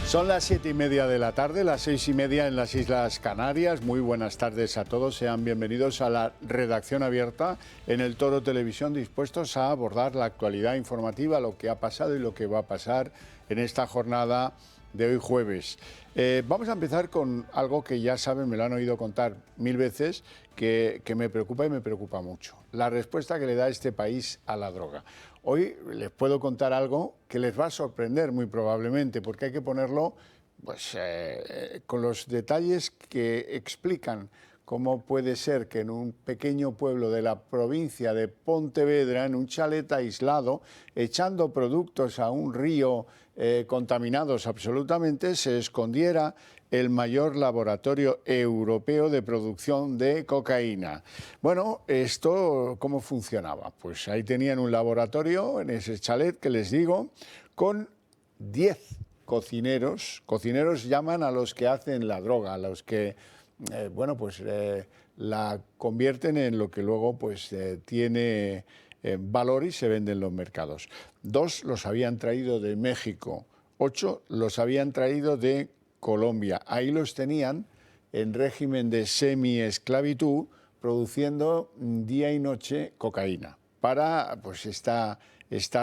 Son las 7:30 de la tarde, las 6:30 en las Islas Canarias. Muy buenas tardes a todos, sean bienvenidos a la redacción abierta en el Toro Televisión, dispuestos a abordar la actualidad informativa, lo que ha pasado y lo que va a pasar en esta jornada de hoy jueves. Vamos a empezar con algo que ya saben, me lo han oído contar 1000 veces, que me preocupa y me preocupa mucho. La respuesta que le da este país a la droga. Hoy les puedo contar algo que les va a sorprender muy probablemente, porque hay que ponerlo pues, con los detalles que explican cómo puede ser que en un pequeño pueblo de la provincia de Pontevedra, en un chalet aislado, echando productos a un río contaminados absolutamente, se escondiera el mayor laboratorio europeo de producción de cocaína. Bueno, ¿esto cómo funcionaba? Pues ahí tenían un laboratorio en ese chalet que les digo, con 10 cocineros. Cocineros llaman a los que hacen la droga, a los que la convierten en lo que luego pues tiene valor y se vende en los mercados. 2 los habían traído de México, 8 los habían traído de Colombia. Ahí los tenían en régimen de semi-esclavitud, produciendo día y noche cocaína para pues esta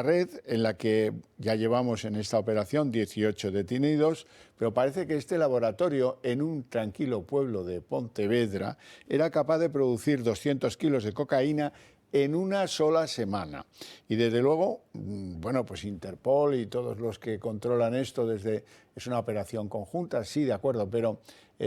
red en la que ya llevamos en esta operación 18 detenidos, pero parece que este laboratorio en un tranquilo pueblo de Pontevedra era capaz de producir 200 kilos de cocaína en una sola semana. Y desde luego, bueno, pues Interpol y todos los que controlan esto es una operación conjunta, sí, de acuerdo, pero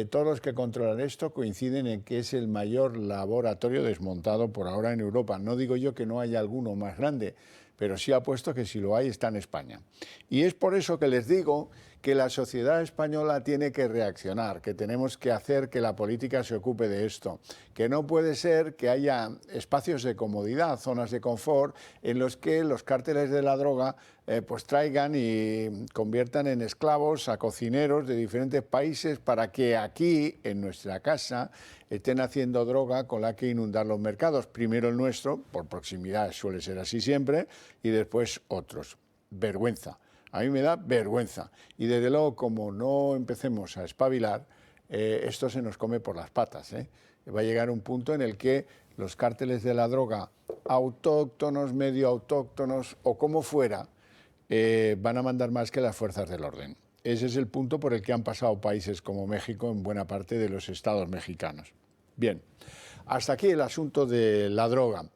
todos los que controlan esto coinciden en que es el mayor laboratorio desmontado por ahora en Europa. No digo yo que no haya alguno más grande, pero sí apuesto que si lo hay está en España. Y es por eso que les digo que la sociedad española tiene que reaccionar, que tenemos que hacer que la política se ocupe de esto, que no puede ser que haya espacios de comodidad, zonas de confort, en los que los cárteles de la droga pues traigan y conviertan en esclavos a cocineros de diferentes países para que aquí, en nuestra casa, estén haciendo droga con la que inundar los mercados. Primero el nuestro, por proximidad, suele ser así siempre, y después otros. Vergüenza. A mí me da vergüenza. Y desde luego, como no empecemos a espabilar, esto se nos come por las patas. Va a llegar un punto en el que los cárteles de la droga, autóctonos, medio autóctonos o como fuera, van a mandar más que las fuerzas del orden. Ese es el punto por el que han pasado países como México en buena parte de los estados mexicanos. Bien, hasta aquí el asunto de la droga.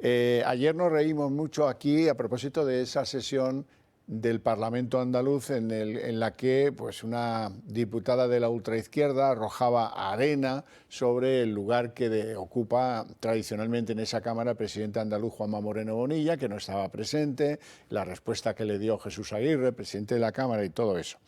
Ayer nos reímos mucho aquí a propósito de esa sesión del Parlamento andaluz en la que pues, una diputada de la ultraizquierda arrojaba arena sobre el lugar que ocupa tradicionalmente en esa Cámara el presidente andaluz Juanma Moreno Bonilla, que no estaba presente, la respuesta que le dio Jesús Aguirre, presidente de la Cámara y todo eso.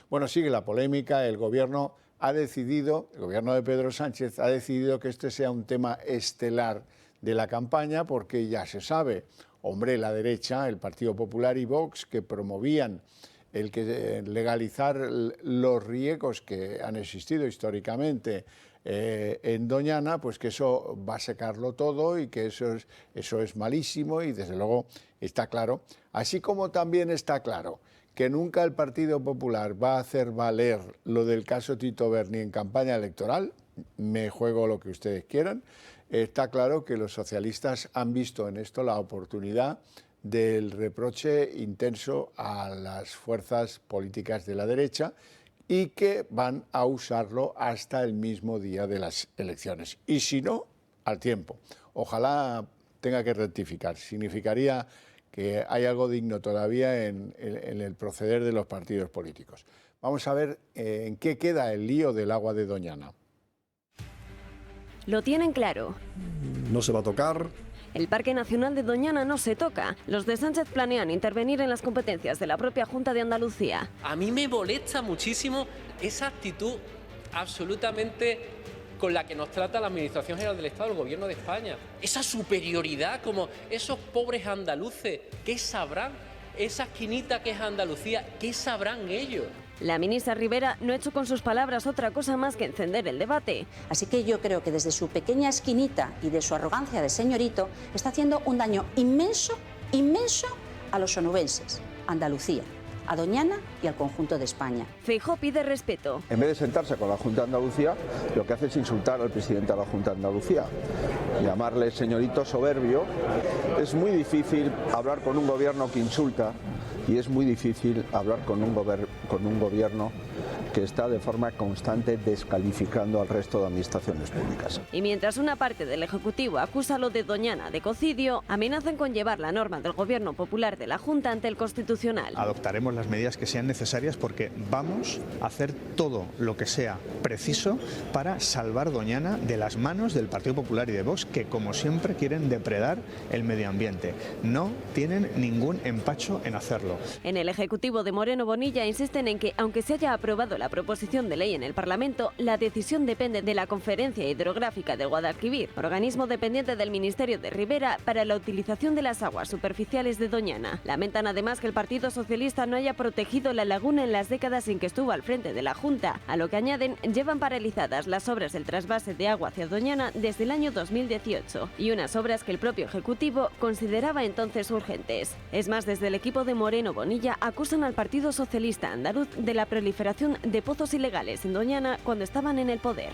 Bueno, sigue la polémica, el gobierno de Pedro Sánchez ha decidido que este sea un tema estelar de la campaña porque ya se sabe. Hombre, la derecha, el Partido Popular y Vox, que promovían el que legalizar los riegos que han existido históricamente en Doñana, pues que eso va a secarlo todo y que eso es malísimo y desde luego está claro. Así como también está claro que nunca el Partido Popular va a hacer valer lo del caso Tito Berni en campaña electoral, me juego lo que ustedes quieran. Está claro que los socialistas han visto en esto la oportunidad del reproche intenso a las fuerzas políticas de la derecha y que van a usarlo hasta el mismo día de las elecciones. Y si no, al tiempo. Ojalá tenga que rectificar. Significaría que hay algo digno todavía en el proceder de los partidos políticos. Vamos a ver en qué queda el lío del agua de Doñana. Lo tienen claro. No se va a tocar. El Parque Nacional de Doñana no se toca. Los de Sánchez planean intervenir en las competencias de la propia Junta de Andalucía. A mí me molesta muchísimo esa actitud absolutamente con la que nos trata la Administración General del Estado, el Gobierno de España. Esa superioridad, como esos pobres andaluces, ¿qué sabrán? Esa esquinita que es Andalucía, ¿qué sabrán ellos? La ministra Rivera no ha hecho con sus palabras otra cosa más que encender el debate. Así que yo creo que desde su pequeña esquinita y de su arrogancia de señorito está haciendo un daño inmenso, inmenso a los onubenses, Andalucía. a Doñana y al conjunto de España. Feijóo pide respeto. En vez de sentarse con la Junta de Andalucía, lo que hace es insultar al presidente de la Junta de Andalucía, llamarle señorito soberbio. Es muy difícil hablar con un gobierno que insulta y es muy difícil hablar con un gobierno que está de forma constante descalificando al resto de administraciones públicas. Y mientras una parte del Ejecutivo acusa a lo de Doñana de cocidio, amenazan con llevar la norma del Gobierno Popular de la Junta ante el Constitucional. Adoptaremos las medidas que sean necesarias porque vamos a hacer todo lo que sea preciso para salvar Doñana de las manos del Partido Popular y de Vox, que como siempre quieren depredar el medio ambiente. No tienen ningún empacho en hacerlo. En el Ejecutivo de Moreno Bonilla insisten en que, aunque se haya aprobado la proposición de ley en el Parlamento, la decisión depende de la Conferencia Hidrográfica del Guadalquivir, organismo dependiente del Ministerio de Rivera para la utilización de las aguas superficiales de Doñana. Lamentan además que el Partido Socialista no haya protegido la laguna en las décadas en que estuvo al frente de la Junta, a lo que añaden llevan paralizadas las obras del trasvase de agua hacia Doñana desde el año 2018 y unas obras que el propio Ejecutivo consideraba entonces urgentes. Es más, desde el equipo de Moreno Bonilla acusan al Partido Socialista andaluz de la proliferación de pozos ilegales en Doñana cuando estaban en el poder.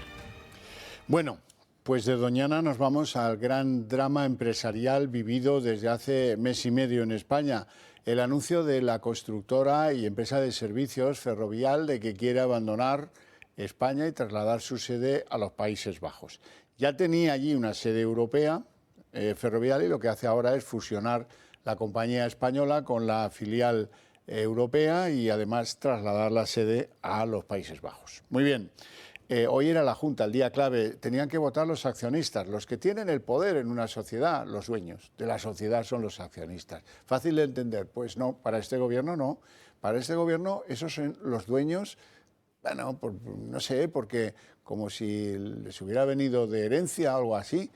Bueno, pues de Doñana nos vamos al gran drama empresarial vivido desde hace mes y medio en España. El anuncio de la constructora y empresa de servicios Ferrovial de que quiere abandonar España y trasladar su sede a los Países Bajos. Ya tenía allí una sede europea, Ferrovial, y lo que hace ahora es fusionar la compañía española con la filial europea y además trasladar la sede a los Países Bajos. Muy bien, hoy era la Junta, el día clave, tenían que votar los accionistas, los que tienen el poder en una sociedad, los dueños de la sociedad son los accionistas. Fácil de entender, pues no, para este gobierno no, para este gobierno esos son los dueños, bueno, no sé, porque como si les hubiera venido de herencia o algo así,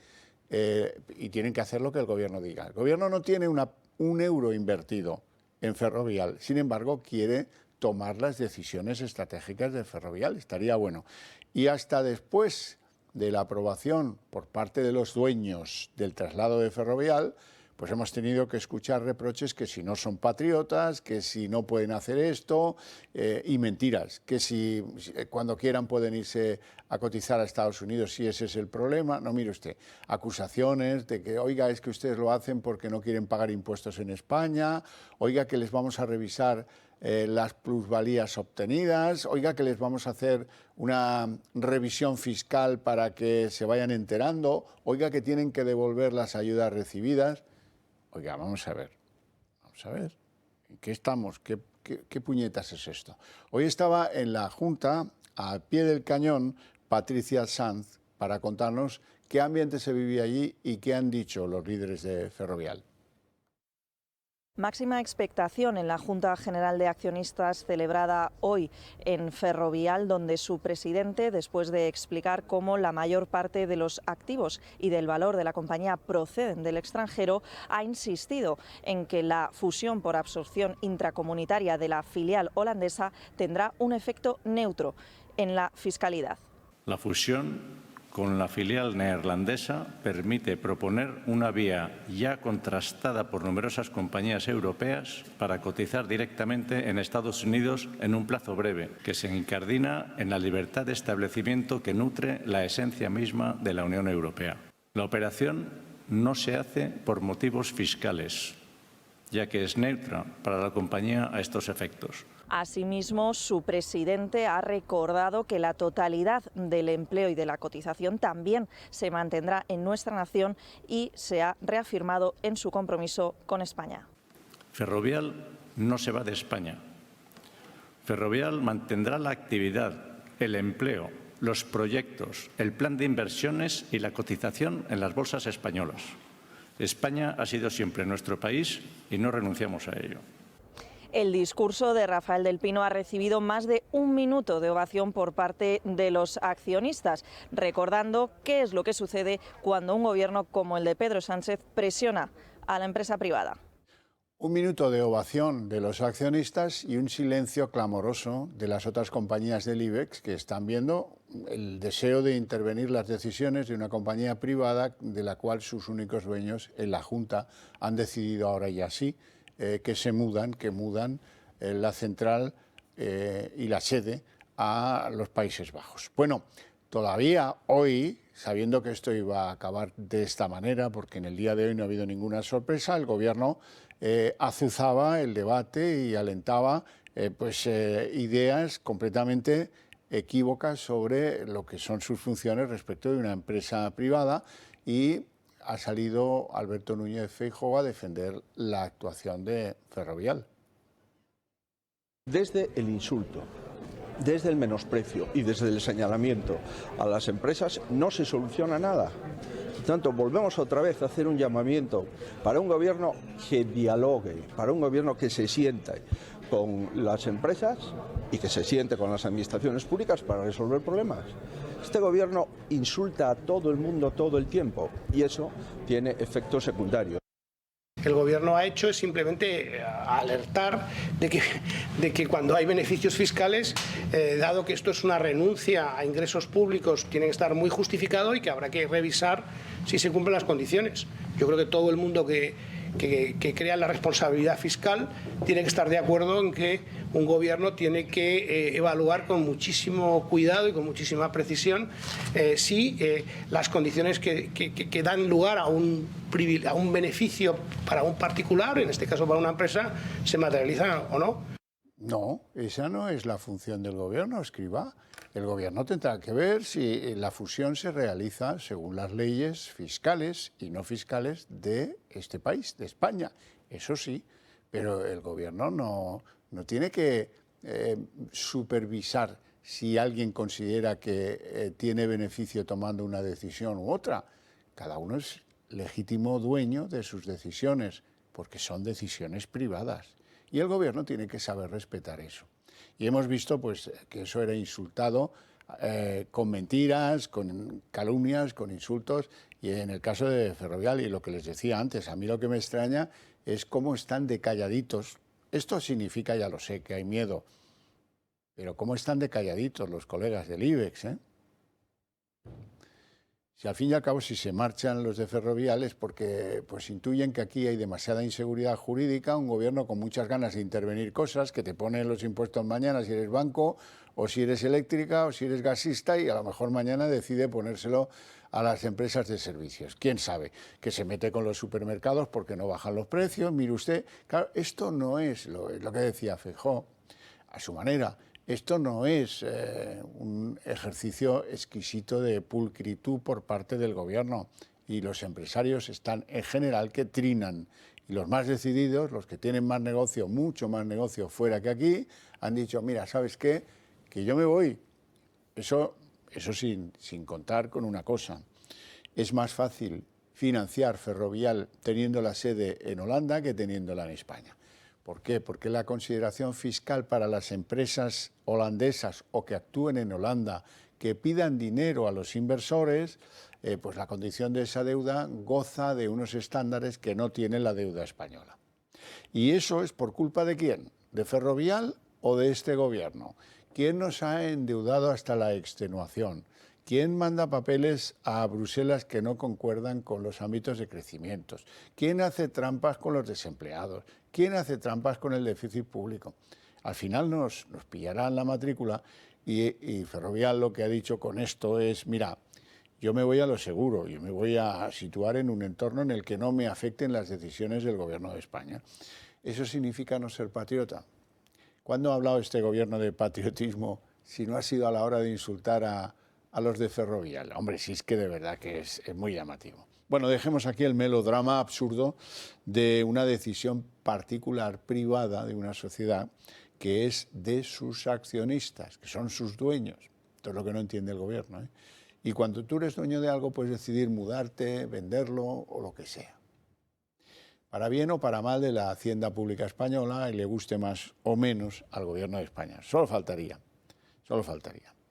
y tienen que hacer lo que el gobierno diga. El gobierno no tiene un euro invertido en Ferrovial, sin embargo quiere tomar las decisiones estratégicas de Ferrovial, estaría bueno. Y hasta después de la aprobación por parte de los dueños del traslado de Ferrovial, pues hemos tenido que escuchar reproches que si no son patriotas, que si no pueden hacer esto, y mentiras, que si cuando quieran pueden irse a cotizar a Estados Unidos si ese es el problema. No, mire usted, acusaciones de que, oiga, es que ustedes lo hacen porque no quieren pagar impuestos en España, oiga, que les vamos a revisar las plusvalías obtenidas, oiga, que les vamos a hacer una revisión fiscal para que se vayan enterando, oiga, que tienen que devolver las ayudas recibidas. Oiga, vamos a ver, ¿en qué estamos? ¿Qué puñetas es esto? Hoy estaba en la Junta, al pie del cañón, Patricia Sanz, para contarnos qué ambiente se vivía allí y qué han dicho los líderes de Ferrovial. Máxima expectación en la Junta General de Accionistas celebrada hoy en Ferrovial, donde su presidente, después de explicar cómo la mayor parte de los activos y del valor de la compañía proceden del extranjero, ha insistido en que la fusión por absorción intracomunitaria de la filial holandesa tendrá un efecto neutro en la fiscalidad. La fusión con la filial neerlandesa permite proponer una vía ya contrastada por numerosas compañías europeas para cotizar directamente en Estados Unidos en un plazo breve, que se incardina en la libertad de establecimiento que nutre la esencia misma de la Unión Europea. La operación no se hace por motivos fiscales, ya que es neutra para la compañía a estos efectos. Asimismo, su presidente ha recordado que la totalidad del empleo y de la cotización también se mantendrá en nuestra nación y se ha reafirmado en su compromiso con España. Ferrovial no se va de España. Ferrovial mantendrá la actividad, el empleo, los proyectos, el plan de inversiones y la cotización en las bolsas españolas. España ha sido siempre nuestro país y no renunciamos a ello. El discurso de Rafael del Pino ha recibido más de 1 minuto de ovación por parte de los accionistas, recordando qué es lo que sucede cuando un gobierno como el de Pedro Sánchez presiona a la empresa privada. 1 minuto de ovación de los accionistas y un silencio clamoroso de las otras compañías del IBEX que están viendo el deseo de intervenir las decisiones de una compañía privada de la cual sus únicos dueños en la Junta han decidido ahora ya sí que mudan la central y la sede a los Países Bajos. Bueno, todavía hoy, sabiendo que esto iba a acabar de esta manera, porque en el día de hoy no ha habido ninguna sorpresa, el Gobierno azuzaba el debate y alentaba ideas completamente equívocas sobre lo que son sus funciones respecto de una empresa privada, y ha salido Alberto Núñez Feijóo a defender la actuación de Ferrovial. Desde el insulto, desde el menosprecio y desde el señalamiento a las empresas no se soluciona nada. Por tanto, volvemos otra vez a hacer un llamamiento para un gobierno que dialogue, para un gobierno que se siente con las empresas y que se siente con las administraciones públicas para resolver problemas. Este gobierno insulta a todo el mundo todo el tiempo y eso tiene efectos secundarios. El Gobierno ha hecho es simplemente alertar de que cuando hay beneficios fiscales, dado que esto es una renuncia a ingresos públicos, tiene que estar muy justificado y que habrá que revisar si se cumplen las condiciones. Yo creo que todo el mundo que crea la responsabilidad fiscal tiene que estar de acuerdo en que un gobierno tiene que evaluar con muchísimo cuidado y con muchísima precisión si las condiciones que dan lugar a un beneficio para un particular, en este caso para una empresa, se materializan o no. No, esa no es la función del Gobierno, Escrivá. El Gobierno tendrá que ver si la fusión se realiza según las leyes fiscales y no fiscales de este país, de España. Eso sí, pero el Gobierno no tiene que supervisar si alguien considera que tiene beneficio tomando una decisión u otra. Cada uno es legítimo dueño de sus decisiones, porque son decisiones privadas. Y el Gobierno tiene que saber respetar eso. Y hemos visto pues, que eso era insultado con mentiras, con calumnias, con insultos, y en el caso de Ferrovial, y lo que les decía antes, a mí lo que me extraña es cómo están de calladitos. Esto significa, ya lo sé, que hay miedo, pero cómo están de calladitos los colegas del IBEX, ¿eh? Si al fin y al cabo, si se marchan los de Ferrovial es porque pues intuyen que aquí hay demasiada inseguridad jurídica, un gobierno con muchas ganas de intervenir cosas, que te pone los impuestos mañana si eres banco, o si eres eléctrica, o si eres gasista, y a lo mejor mañana decide ponérselo a las empresas de servicios. ¿Quién sabe? Que se mete con los supermercados porque no bajan los precios. Mire usted, claro, esto no es lo que decía Feijóo, a su manera. Esto no es un ejercicio exquisito de pulcritud por parte del Gobierno, y los empresarios están en general que trinan, y los más decididos, los que tienen más negocio, mucho más negocio fuera que aquí, han dicho, mira, ¿sabes qué? Que yo me voy. Eso sin contar con una cosa. Es más fácil financiar Ferrovial teniendo la sede en Holanda que teniéndola en España. ¿Por qué? Porque la consideración fiscal para las empresas holandesas o que actúen en Holanda, que pidan dinero a los inversores, pues la condición de esa deuda goza de unos estándares que no tiene la deuda española. ¿Y eso es por culpa de quién? ¿De Ferrovial o de este Gobierno? ¿Quién nos ha endeudado hasta la extenuación? ¿Quién manda papeles a Bruselas que no concuerdan con los ámbitos de crecimiento? ¿Quién hace trampas con los desempleados? ¿Quién hace trampas con el déficit público? Al final nos pillarán la matrícula, y Ferrovial lo que ha dicho con esto es, mira, yo me voy a lo seguro, yo me voy a situar en un entorno en el que no me afecten las decisiones del Gobierno de España. ¿Eso significa no ser patriota? ¿Cuándo ha hablado este Gobierno de patriotismo si no ha sido a la hora de insultar a los de Ferrovial? Hombre, sí, es que de verdad que es muy llamativo. Bueno, dejemos aquí el melodrama absurdo de una decisión particular, privada, de una sociedad que es de sus accionistas, que son sus dueños. Esto es lo que no entiende el Gobierno, ¿eh? Y cuando tú eres dueño de algo, puedes decidir mudarte, venderlo o lo que sea. Para bien o para mal de la hacienda pública española, y le guste más o menos al Gobierno de España. Solo faltaría.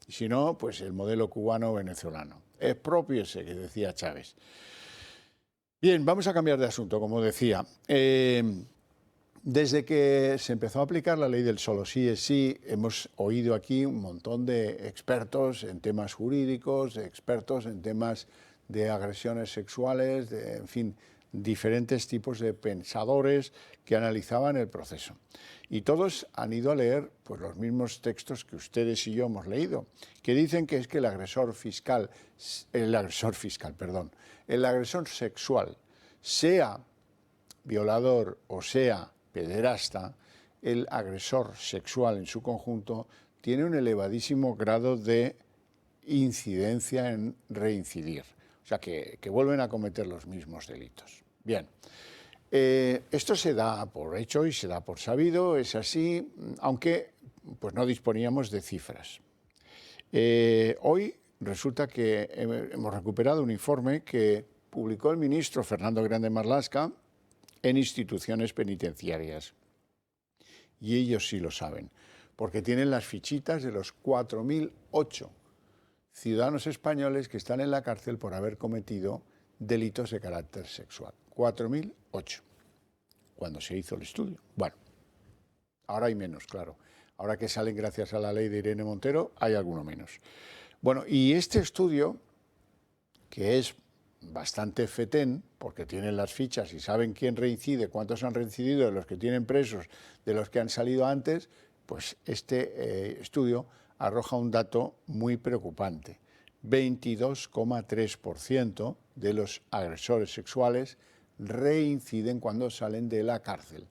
Y si no, pues el modelo cubano-venezolano. Expropiese, que decía Chávez. Bien, vamos a cambiar de asunto, como decía. Desde que se empezó a aplicar la ley del solo sí es sí, hemos oído aquí un montón de expertos en temas jurídicos, de expertos en temas de agresiones sexuales, en fin, diferentes tipos de pensadores que analizaban el proceso. Y todos han ido a leer pues, los mismos textos que ustedes y yo hemos leído, que dicen que es que el agresor sexual, sea violador o sea pederasta, el agresor sexual en su conjunto tiene un elevadísimo grado de incidencia en reincidir, o sea que vuelven a cometer los mismos delitos. Bien, esto se da por hecho y se da por sabido, es así, aunque pues no disponíamos de cifras. Hoy resulta que hemos recuperado un informe que publicó el ministro Fernando Grande Marlaska en instituciones penitenciarias. Y ellos sí lo saben, porque tienen las fichitas de los 4.008 ciudadanos españoles que están en la cárcel por haber cometido delitos de carácter sexual. 4.008, cuando se hizo el estudio. Bueno, ahora hay menos, claro. Ahora que salen gracias a la ley de Irene Montero, hay alguno menos. Bueno, y este estudio, que es bastante fetén, porque tienen las fichas y saben quién reincide, cuántos han reincidido, de los que tienen presos, de los que han salido antes, pues este estudio arroja un dato muy preocupante. 22,3% de los agresores sexuales reinciden cuando salen de la cárcel.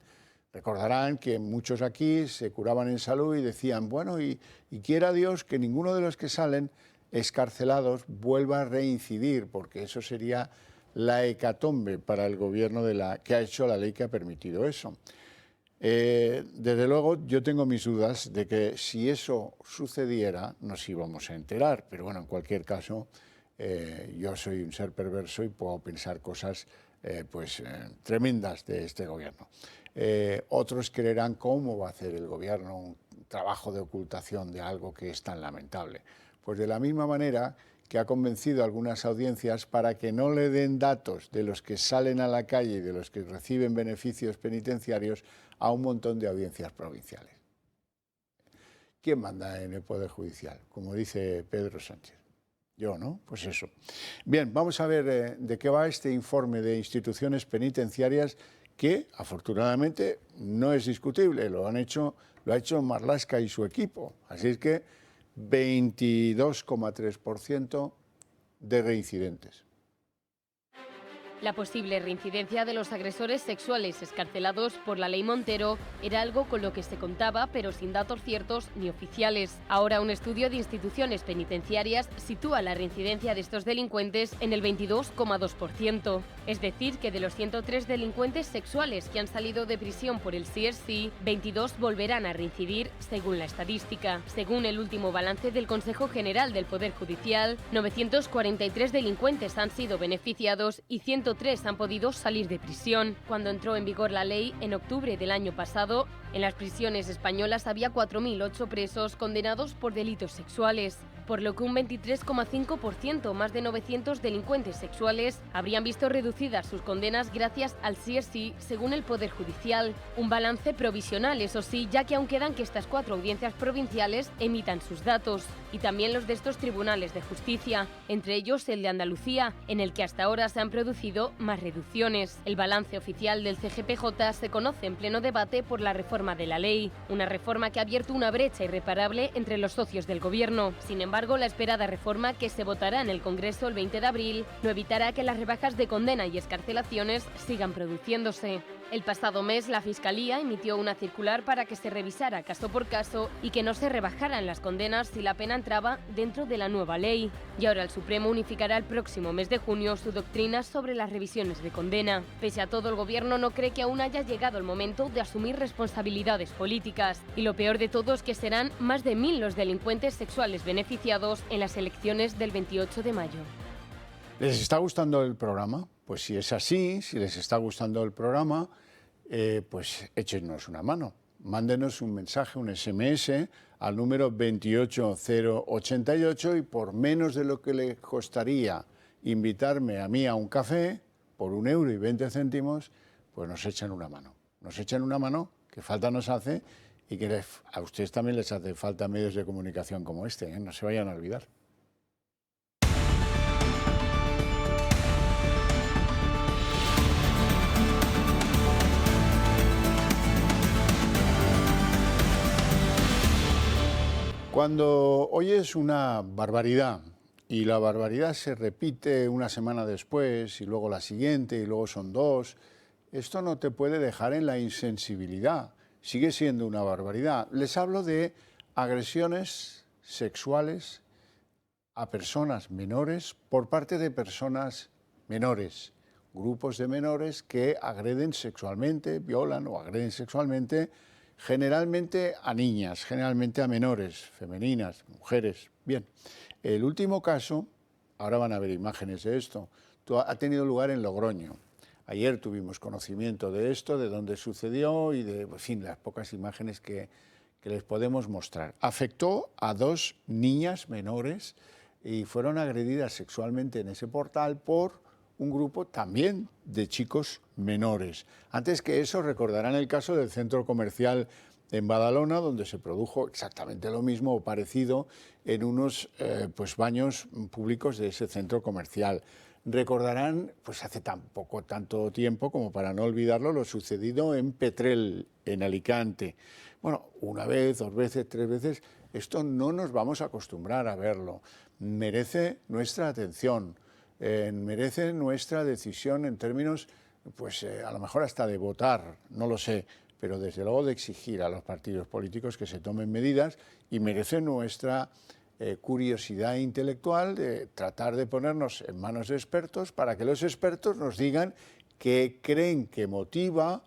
Recordarán que muchos aquí se curaban en salud y decían, bueno, y quiera Dios que ninguno de los que salen excarcelados vuelva a reincidir, porque eso sería la hecatombe para el gobierno que ha hecho la ley que ha permitido eso. Desde luego yo tengo mis dudas de que si eso sucediera nos íbamos a enterar, pero bueno, en cualquier caso yo soy un ser perverso y puedo pensar cosas tremendas de este gobierno. Otros creerán cómo va a hacer el gobierno un trabajo de ocultación de algo que es tan lamentable. Pues de la misma manera que ha convencido a algunas audiencias para que no le den datos de los que salen a la calle y de los que reciben beneficios penitenciarios a un montón de audiencias provinciales. ¿Quién manda en el Poder Judicial? Como dice Pedro Sánchez. Yo, ¿no? Pues eso. Bien, vamos a ver de qué va este informe de instituciones penitenciarias que, afortunadamente, no es discutible. Lo ha hecho Marlaska y su equipo. Así es que 22,3% de reincidentes. La posible reincidencia de los agresores sexuales excarcelados por la ley Montero era algo con lo que se contaba, pero sin datos ciertos ni oficiales. Ahora un estudio de instituciones penitenciarias sitúa la reincidencia de estos delincuentes en el 22,2%. Es decir, que de los 103 delincuentes sexuales que han salido de prisión por el CSI, 22 volverán a reincidir según la estadística. Según el último balance del Consejo General del Poder Judicial, 943 delincuentes han sido beneficiados y 103 han podido salir de prisión. Cuando entró en vigor la ley en octubre del año pasado, en las prisiones españolas había 4.008 presos condenados por delitos sexuales, por lo que un 23,5%, más de 900 delincuentes sexuales, habrían visto reducidas sus condenas gracias al CSI, según el Poder Judicial. Un balance provisional, eso sí, ya que aún quedan que estas 4 audiencias provinciales emitan sus datos, y también los de estos tribunales de justicia, entre ellos el de Andalucía, en el que hasta ahora se han producido más reducciones. El balance oficial del CGPJ se conoce en pleno debate por la reforma de la ley, una reforma que ha abierto una brecha irreparable entre los socios del gobierno. Sin embargo, la esperada reforma que se votará en el Congreso el 20 de abril no evitará que las rebajas de condena y excarcelaciones sigan produciéndose. El pasado mes, la Fiscalía emitió una circular para que se revisara caso por caso y que no se rebajaran las condenas si la pena entraba dentro de la nueva ley. Y ahora el Supremo unificará el próximo mes de junio su doctrina sobre las revisiones de condena. Pese a todo, el Gobierno no cree que aún haya llegado el momento de asumir responsabilidades políticas. Y lo peor de todo es que serán más de 1.000 los delincuentes sexuales beneficiados en las elecciones del 28 de mayo. ¿Les está gustando el programa? Pues si es así, si les está gustando el programa, pues échenos una mano. Mándenos un mensaje, un SMS al número 28088 y por menos de lo que le costaría invitarme a mí a un café, por 1,20 €, pues nos echan una mano. Nos echan una mano que falta nos hace y que a ustedes también les hace falta medios de comunicación como este, ¿eh? No se vayan a olvidar. Cuando oyes una barbaridad y la barbaridad se repite una semana después y luego la siguiente y luego son dos, esto no te puede dejar en la insensibilidad. Sigue siendo una barbaridad. Les hablo de agresiones sexuales a personas menores por parte de personas menores, grupos de menores que agreden sexualmente, violan o agreden sexualmente generalmente a niñas, generalmente a menores, femeninas, mujeres. Bien, el último caso, ahora van a ver imágenes de esto, ha tenido lugar en Logroño. Ayer tuvimos conocimiento de esto, de dónde sucedió y de, en fin, las pocas imágenes que les podemos mostrar. Afectó a 2 niñas menores y fueron agredidas sexualmente en ese portal por un grupo también de chicos menores. Antes que eso, recordarán el caso del centro comercial en Badalona, donde se produjo exactamente lo mismo o parecido en unos baños públicos de ese centro comercial. Recordarán, pues hace tampoco tanto tiempo como para no olvidarlo, lo sucedido en Petrel, en Alicante. Bueno, una vez, 2 veces, 3 veces, esto no nos vamos a acostumbrar a verlo. Merece nuestra atención. Merece nuestra decisión en términos, pues a lo mejor hasta de votar, no lo sé, pero desde luego de exigir a los partidos políticos que se tomen medidas, y merece nuestra curiosidad intelectual de tratar de ponernos en manos de expertos para que los expertos nos digan qué creen que motiva,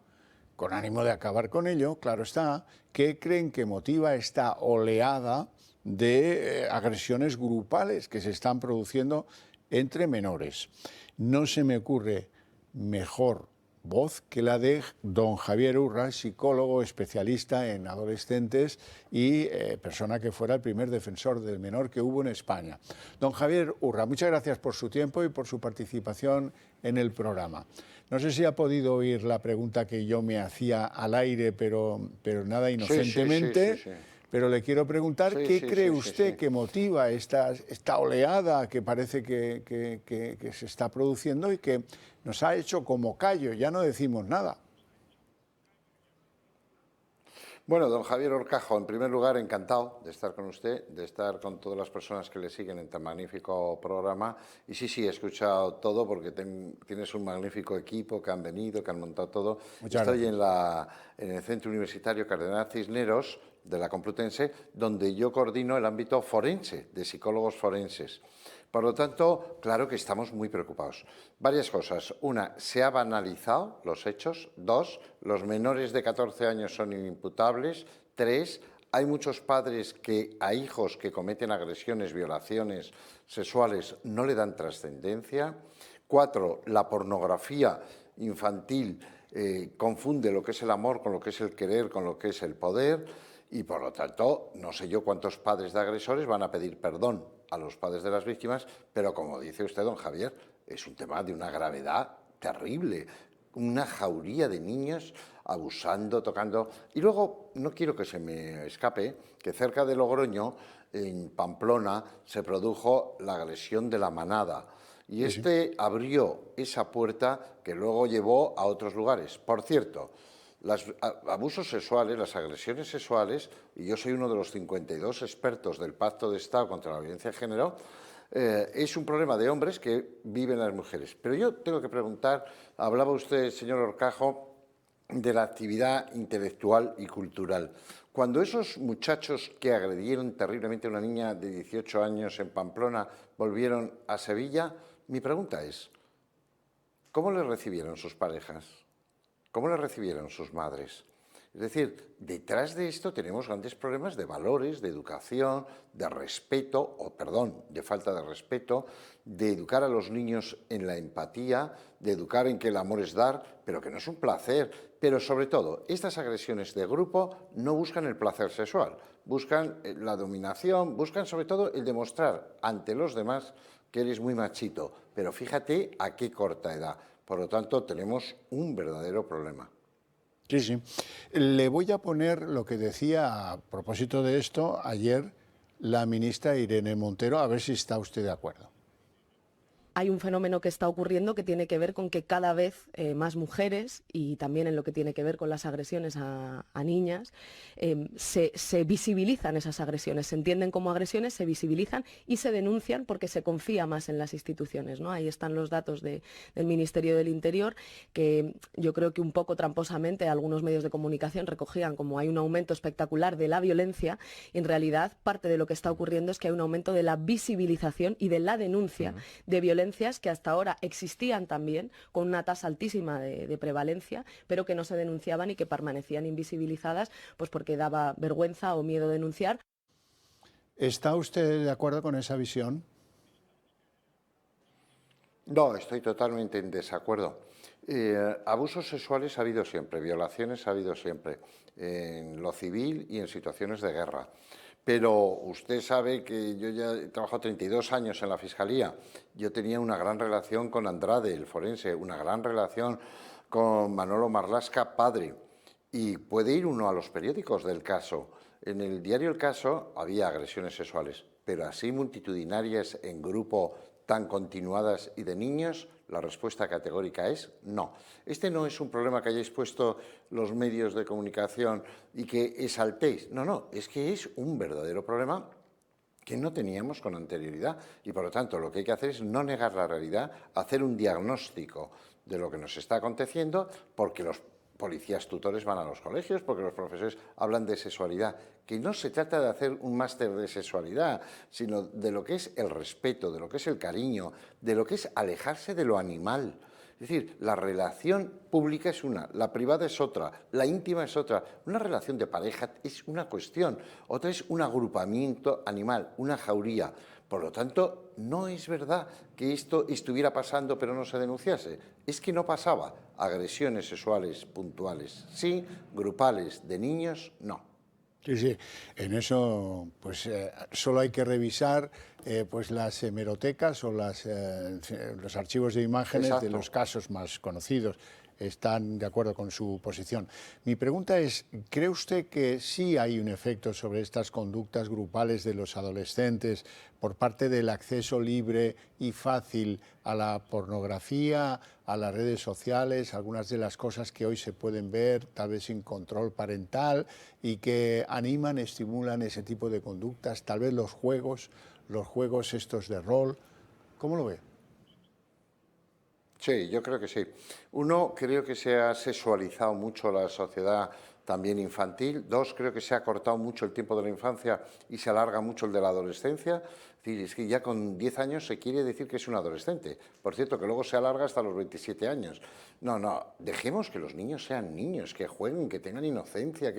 con ánimo de acabar con ello, claro está, qué creen que motiva esta oleada de agresiones grupales que se están produciendo entre menores. No se me ocurre mejor voz que la de don Javier Urra, psicólogo especialista en adolescentes y persona que fuera el primer defensor del menor que hubo en España. Don Javier Urra, muchas gracias por su tiempo y por su participación en el programa. No sé si ha podido oír la pregunta que yo me hacía al aire, pero nada inocentemente. Sí. Pero le quiero preguntar, ¿qué cree usted que motiva esta oleada que parece que se está produciendo y que nos ha hecho como callo? Ya no decimos nada. Bueno, don Javier Horcajo, en primer lugar, encantado de estar con usted, de estar con todas las personas que le siguen en tan magnífico programa. Y sí, he escuchado todo porque tienes un magnífico equipo que han venido, que han montado todo. Estoy en el Centro Universitario Cardenal Cisneros de la Complutense, donde yo coordino el ámbito forense, de psicólogos forenses. Por lo tanto, claro que estamos muy preocupados. Varias cosas. Una, se ha banalizado los hechos. 2, los menores de 14 años son inimputables. 3, hay muchos padres que a hijos que cometen agresiones, violaciones sexuales no le dan trascendencia. 4, la pornografía infantil confunde lo que es el amor con lo que es el querer, con lo que es el poder. Y por lo tanto, no sé yo cuántos padres de agresores van a pedir perdón a los padres de las víctimas, pero como dice usted, don Javier, es un tema de una gravedad terrible, una jauría de niños abusando, tocando. Y luego, no quiero que se me escape, que cerca de Logroño, en Pamplona, se produjo la agresión de la manada. Y abrió esa puerta que luego llevó a otros lugares. Por cierto, los abusos sexuales, las agresiones sexuales, y yo soy uno de los 52 expertos del Pacto de Estado contra la Violencia de Género, es un problema de hombres que viven las mujeres. Pero yo tengo que preguntar, hablaba usted, señor Horcajo, de la actividad intelectual y cultural. Cuando esos muchachos que agredieron terriblemente a una niña de 18 años en Pamplona volvieron a Sevilla, mi pregunta es, ¿cómo les recibieron sus parejas? ¿Cómo le recibieron sus madres? Es decir, detrás de esto tenemos grandes problemas de valores, de educación, de respeto, de falta de respeto, de educar a los niños en la empatía, de educar en que el amor es dar, pero que no es un placer. Pero sobre todo, estas agresiones de grupo no buscan el placer sexual, buscan la dominación, buscan sobre todo el demostrar ante los demás que eres muy machito. Pero fíjate a qué corta edad. Por lo tanto, tenemos un verdadero problema. Sí. Le voy a poner lo que decía a propósito de esto ayer la ministra Irene Montero, a ver si está usted de acuerdo. hay un fenómeno que está ocurriendo que tiene que ver con que cada vez más mujeres, y también en lo que tiene que ver con las agresiones a niñas, se visibilizan esas agresiones, se entienden como agresiones, se visibilizan y se denuncian porque se confía más en las instituciones, ¿no? Ahí están los datos del Ministerio del Interior, que yo creo que un poco tramposamente algunos medios de comunicación recogían como hay un aumento espectacular de la violencia, y en realidad parte de lo que está ocurriendo es que hay un aumento de la visibilización y de la denuncia de violencias que hasta ahora existían también, con una tasa altísima de prevalencia, pero que no se denunciaban y que permanecían invisibilizadas pues porque daba vergüenza o miedo denunciar. ¿Está usted de acuerdo con esa visión? No, estoy totalmente en desacuerdo. Abusos sexuales ha habido siempre, violaciones ha habido siempre, en lo civil y en situaciones de guerra. Pero usted sabe que yo ya he trabajado 32 años en la Fiscalía. Yo tenía una gran relación con Andrade, el forense, una gran relación con Manolo Marlaska, padre. Y puede ir uno a los periódicos del caso. En el diario El Caso había agresiones sexuales, pero así multitudinarias en grupo, tan continuadas y de niños, la respuesta categórica es no. Este no es un problema que hayáis puesto los medios de comunicación y que exaltéis. No, no, es que es un verdadero problema que no teníamos con anterioridad y por lo tanto lo que hay que hacer es no negar la realidad, hacer un diagnóstico de lo que nos está aconteciendo, porque los policías tutores van a los colegios, porque los profesores hablan de sexualidad, que no se trata de hacer un máster de sexualidad, sino de lo que es el respeto, de lo que es el cariño, de lo que es alejarse de lo animal. Es decir, la relación pública es una, la privada es otra, la íntima es otra. Una relación de pareja es una cuestión, otra es un agrupamiento animal, una jauría. Por lo tanto, no es verdad que esto estuviera pasando pero no se denunciase. Es que no pasaba. Agresiones sexuales puntuales sí, grupales de niños no. Sí, sí, en eso pues solo hay que revisar pues las hemerotecas o los archivos de imágenes. Exacto. De los casos más conocidos. Están de acuerdo con su posición. Mi pregunta es, ¿cree usted que sí hay un efecto sobre estas conductas grupales de los adolescentes por parte del acceso libre y fácil a la pornografía, a las redes sociales, algunas de las cosas que hoy se pueden ver, tal vez sin control parental, y que animan, estimulan ese tipo de conductas, tal vez los juegos estos de rol? ¿Cómo lo ve? Sí, yo creo que sí. Uno, creo que se ha sexualizado mucho la sociedad también infantil. Dos, creo que se ha cortado mucho el tiempo de la infancia y se alarga mucho el de la adolescencia. Es decir, es que ya con 10 años se quiere decir que es un adolescente. Por cierto, que luego se alarga hasta los 27 años. No, no, dejemos que los niños sean niños, que jueguen, que tengan inocencia.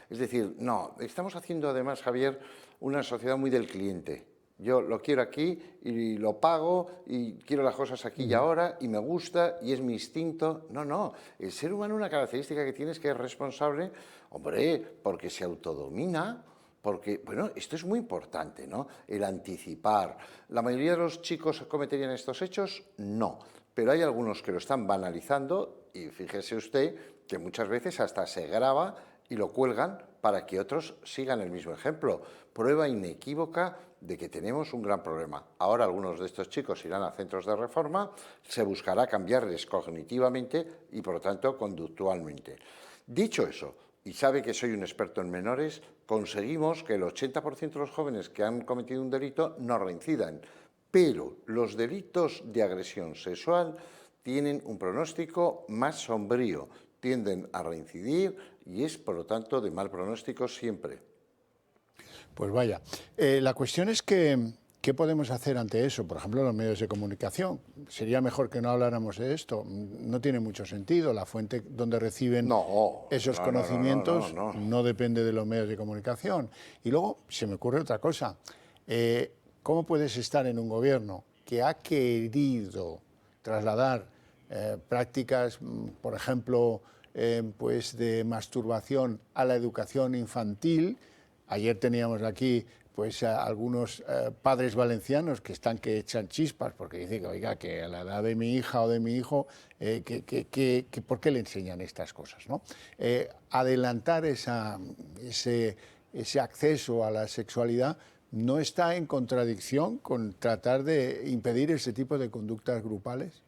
Es decir, no, estamos haciendo además, Javier, una sociedad muy del cliente. Yo lo quiero aquí y lo pago y quiero las cosas aquí y ahora y me gusta y es mi instinto. No, no, el ser humano una característica que tiene es que es responsable, hombre, porque se autodomina, porque, bueno, esto es muy importante, ¿no? El anticipar. ¿La mayoría de los chicos cometerían estos hechos? No, pero hay algunos que lo están banalizando y fíjese usted que muchas veces hasta se graba y lo cuelgan para que otros sigan el mismo ejemplo. Prueba inequívoca de que tenemos un gran problema. Ahora algunos de estos chicos irán a centros de reforma, se buscará cambiarles cognitivamente y, por lo tanto, conductualmente. Dicho eso, y sabe que soy un experto en menores, conseguimos que el 80% de los jóvenes que han cometido un delito no reincidan. Pero los delitos de agresión sexual tienen un pronóstico más sombrío, tienden a reincidir y es, por lo tanto, de mal pronóstico siempre. Pues vaya, la cuestión es que, ¿qué podemos hacer ante eso? Por ejemplo, los medios de comunicación. Sería mejor que no habláramos de esto. No tiene mucho sentido. La fuente donde reciben esos conocimientos no depende de los medios de comunicación. Y luego se me ocurre otra cosa. ¿Cómo puedes estar en un gobierno que ha querido trasladar prácticas, por ejemplo, pues de masturbación a la educación infantil? Ayer teníamos aquí pues a algunos padres valencianos que están que echan chispas porque dicen que, oiga, que a la edad de mi hija o de mi hijo, ¿por qué le enseñan estas cosas, ¿no? Adelantar ese acceso a la sexualidad ¿no está en contradicción con tratar de impedir ese tipo de conductas grupales?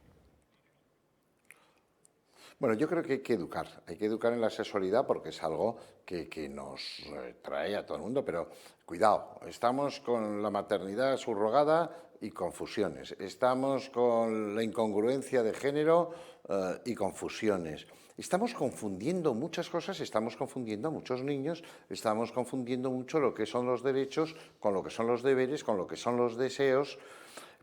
Bueno, yo creo que hay que educar en la sexualidad porque es algo que nos trae a todo el mundo, pero cuidado, estamos con la maternidad subrogada y confusiones, estamos con la incongruencia de género y confusiones. Estamos confundiendo muchas cosas, estamos confundiendo a muchos niños, estamos confundiendo mucho lo que son los derechos con lo que son los deberes, con lo que son los deseos.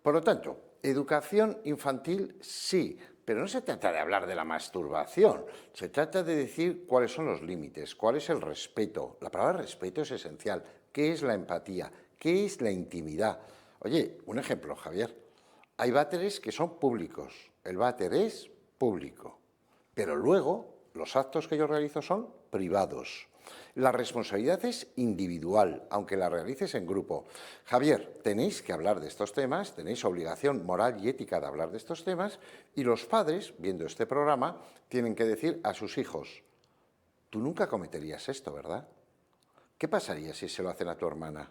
Por lo tanto, educación infantil sí, pero no se trata de hablar de la masturbación, se trata de decir cuáles son los límites, cuál es el respeto. La palabra respeto es esencial. ¿Qué es la empatía? ¿Qué es la intimidad? Oye, un ejemplo, Javier. Hay váteres que son públicos, el váter es público, pero luego los actos que yo realizo son privados. La responsabilidad es individual, aunque la realices en grupo. Javier, tenéis que hablar de estos temas, tenéis obligación moral y ética de hablar de estos temas, y los padres, viendo este programa, tienen que decir a sus hijos, tú nunca cometerías esto, ¿verdad? ¿Qué pasaría si se lo hacen a tu hermana?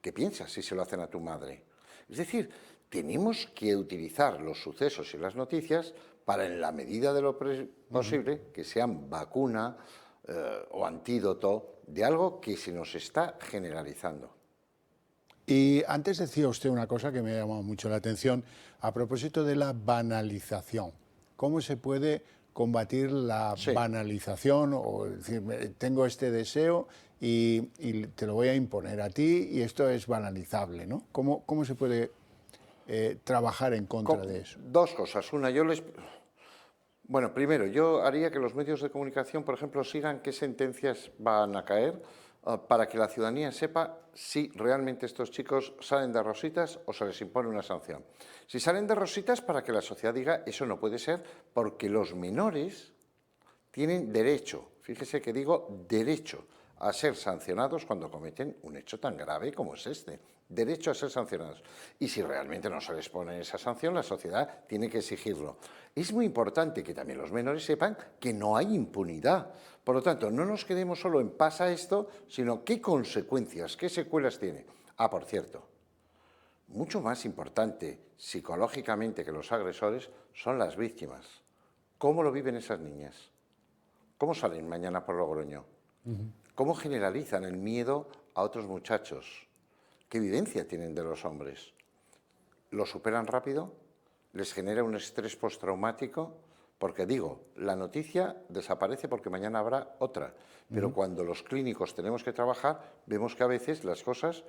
¿Qué piensas si se lo hacen a tu madre? Es decir, tenemos que utilizar los sucesos y las noticias para, en la medida de lo posible, que sean vacuna o antídoto de algo que se nos está generalizando. Y antes decía usted una cosa que me ha llamado mucho la atención a propósito de la banalización. ¿Cómo se puede combatir la banalización? O decir, tengo este deseo y te lo voy a imponer a ti y esto es banalizable, ¿no? ¿Cómo se puede trabajar en contra de eso? Dos cosas. Una, bueno, primero, yo haría que los medios de comunicación, por ejemplo, sigan qué sentencias van a caer para que la ciudadanía sepa si realmente estos chicos salen de rositas o se les impone una sanción. Si salen de rositas, para que la sociedad diga eso no puede ser, porque los menores tienen derecho, fíjese que digo derecho, a ser sancionados cuando cometen un hecho tan grave como es este. Derecho a ser sancionados. Y si realmente no se les pone esa sanción, la sociedad tiene que exigirlo. Es muy importante que también los menores sepan que no hay impunidad. Por lo tanto, no nos quedemos solo en pasa esto, sino qué consecuencias, qué secuelas tiene. Ah, por cierto, mucho más importante psicológicamente que los agresores son las víctimas. ¿Cómo lo viven esas niñas? ¿Cómo salen mañana por Logroño? ¿Cómo generalizan el miedo a otros muchachos? ¿Qué evidencia tienen de los hombres? ¿Lo superan rápido? ¿Les genera un estrés postraumático? Porque digo, la noticia desaparece porque mañana habrá otra. Pero cuando los clínicos tenemos que trabajar, vemos que a veces las cosas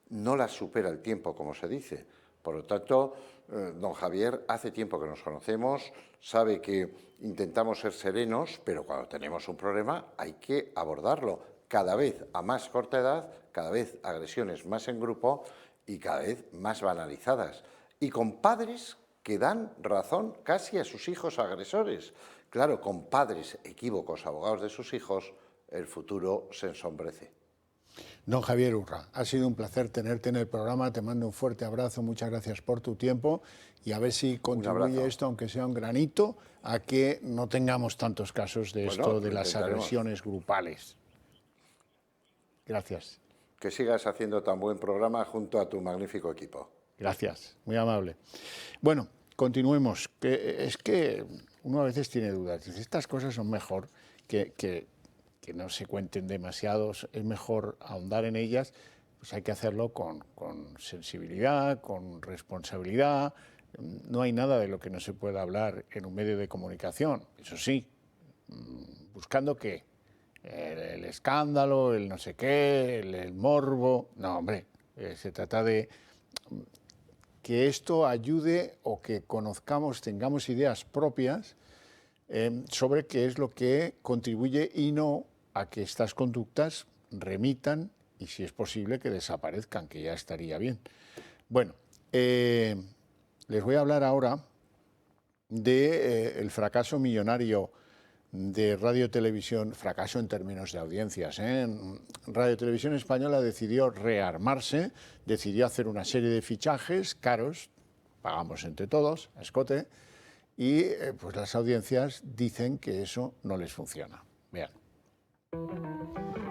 no las supera el tiempo, como se dice. Por lo tanto, don Javier, hace tiempo que nos conocemos, sabe que intentamos ser serenos, pero cuando tenemos un problema hay que abordarlo cada vez a más corta edad, cada vez agresiones más en grupo y cada vez más banalizadas. Y con padres que dan razón casi a sus hijos agresores. Claro, con padres equívocos, abogados de sus hijos, el futuro se ensombrece. Don Javier Urra, ha sido un placer tenerte en el programa, te mando un fuerte abrazo, muchas gracias por tu tiempo y a ver si contribuye esto, aunque sea un granito, a que no tengamos tantos casos de esto de las agresiones grupales. Gracias. Que sigas haciendo tan buen programa junto a tu magnífico equipo. Gracias, muy amable. Bueno, continuemos. Es que uno a veces tiene dudas. Estas cosas son mejor que no se cuenten demasiados, es mejor ahondar en ellas, pues hay que hacerlo con sensibilidad, con responsabilidad. No hay nada de lo que no se pueda hablar en un medio de comunicación, eso sí, buscando qué, el escándalo, el no sé qué, el morbo. No, hombre, se trata de que esto ayude o que conozcamos, tengamos ideas propias sobre qué es lo que contribuye y no a que estas conductas remitan y, si es posible, que desaparezcan, que ya estaría bien. Bueno, les voy a hablar ahora del fracaso millonario de Radio Televisión, fracaso en términos de audiencias. Radio Televisión Española decidió rearmarse, decidió hacer una serie de fichajes caros, pagamos entre todos, a escote, y pues las audiencias dicen que eso no les funciona. Vean.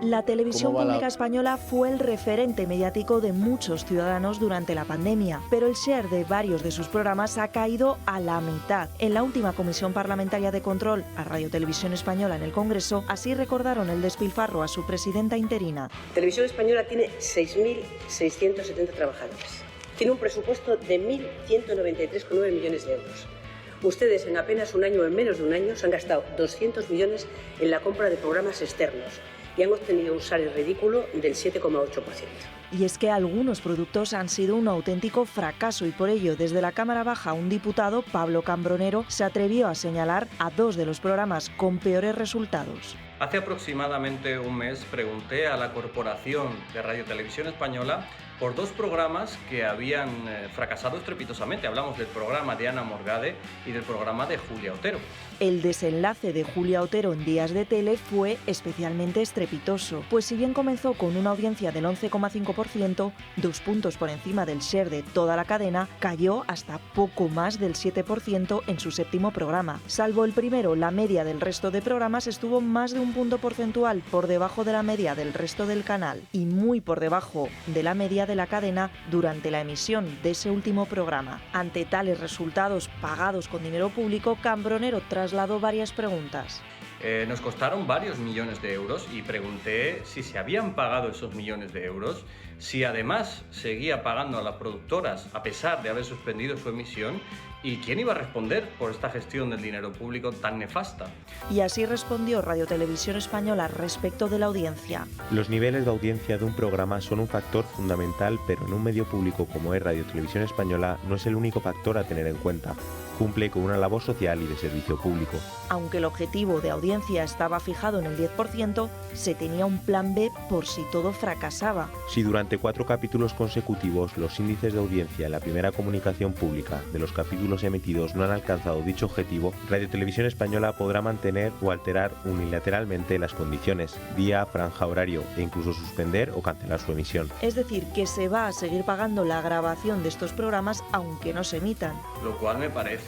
La televisión ¿Cómo va pública española fue el referente mediático de muchos ciudadanos durante la pandemia, pero el share de varios de sus programas ha caído a la mitad. En la última Comisión Parlamentaria de Control a Radio Televisión Española en el Congreso, así recordaron el despilfarro a su presidenta interina. Televisión Española tiene 6.670 trabajadores. Tiene un presupuesto de 1.193,9 millones de euros. Ustedes en apenas un año o en menos de un año se han gastado 200 millones en la compra de programas externos y han obtenido un salario ridículo del 7,8%. Y es que algunos productos han sido un auténtico fracaso y por ello desde la Cámara Baja un diputado, Pablo Cambronero, se atrevió a señalar a 2 de los programas con peores resultados. Hace aproximadamente un mes pregunté a la Corporación de Radio Televisión Española por 2 programas que habían fracasado estrepitosamente. Hablamos del programa de Ana Morgade y del programa de Julia Otero. El desenlace de Julia Otero en Días de Tele fue especialmente estrepitoso, pues si bien comenzó con una audiencia del 11,5%, 2 puntos por encima del share de toda la cadena, cayó hasta poco más del 7% en su 7º programa. Salvo el primero, la media del resto de programas estuvo más de un punto porcentual por debajo de la media del resto del canal y muy por debajo de la media de la cadena durante la emisión de ese último programa. Ante tales resultados pagados con dinero público, Cambronero trasladó varias preguntas. Nos costaron varios millones de euros y pregunté si se habían pagado esos millones de euros, si además seguía pagando a las productoras a pesar de haber suspendido su emisión y quién iba a responder por esta gestión del dinero público tan nefasta. Y así respondió Radio Televisión Española respecto de la audiencia. Los niveles de audiencia de un programa son un factor fundamental, pero en un medio público como es Radio Televisión Española no es el único factor a tener en cuenta. Cumple con una labor social y de servicio público. Aunque el objetivo de audiencia estaba fijado en el 10%, se tenía un plan B por si todo fracasaba. Si durante 4 capítulos consecutivos los índices de audiencia en la primera comunicación pública de los capítulos emitidos no han alcanzado dicho objetivo, Radio Televisión Española podrá mantener o alterar unilateralmente las condiciones, día, franja horario e incluso suspender o cancelar su emisión. Es decir, que se va a seguir pagando la grabación de estos programas aunque no se emitan. Lo cual me parece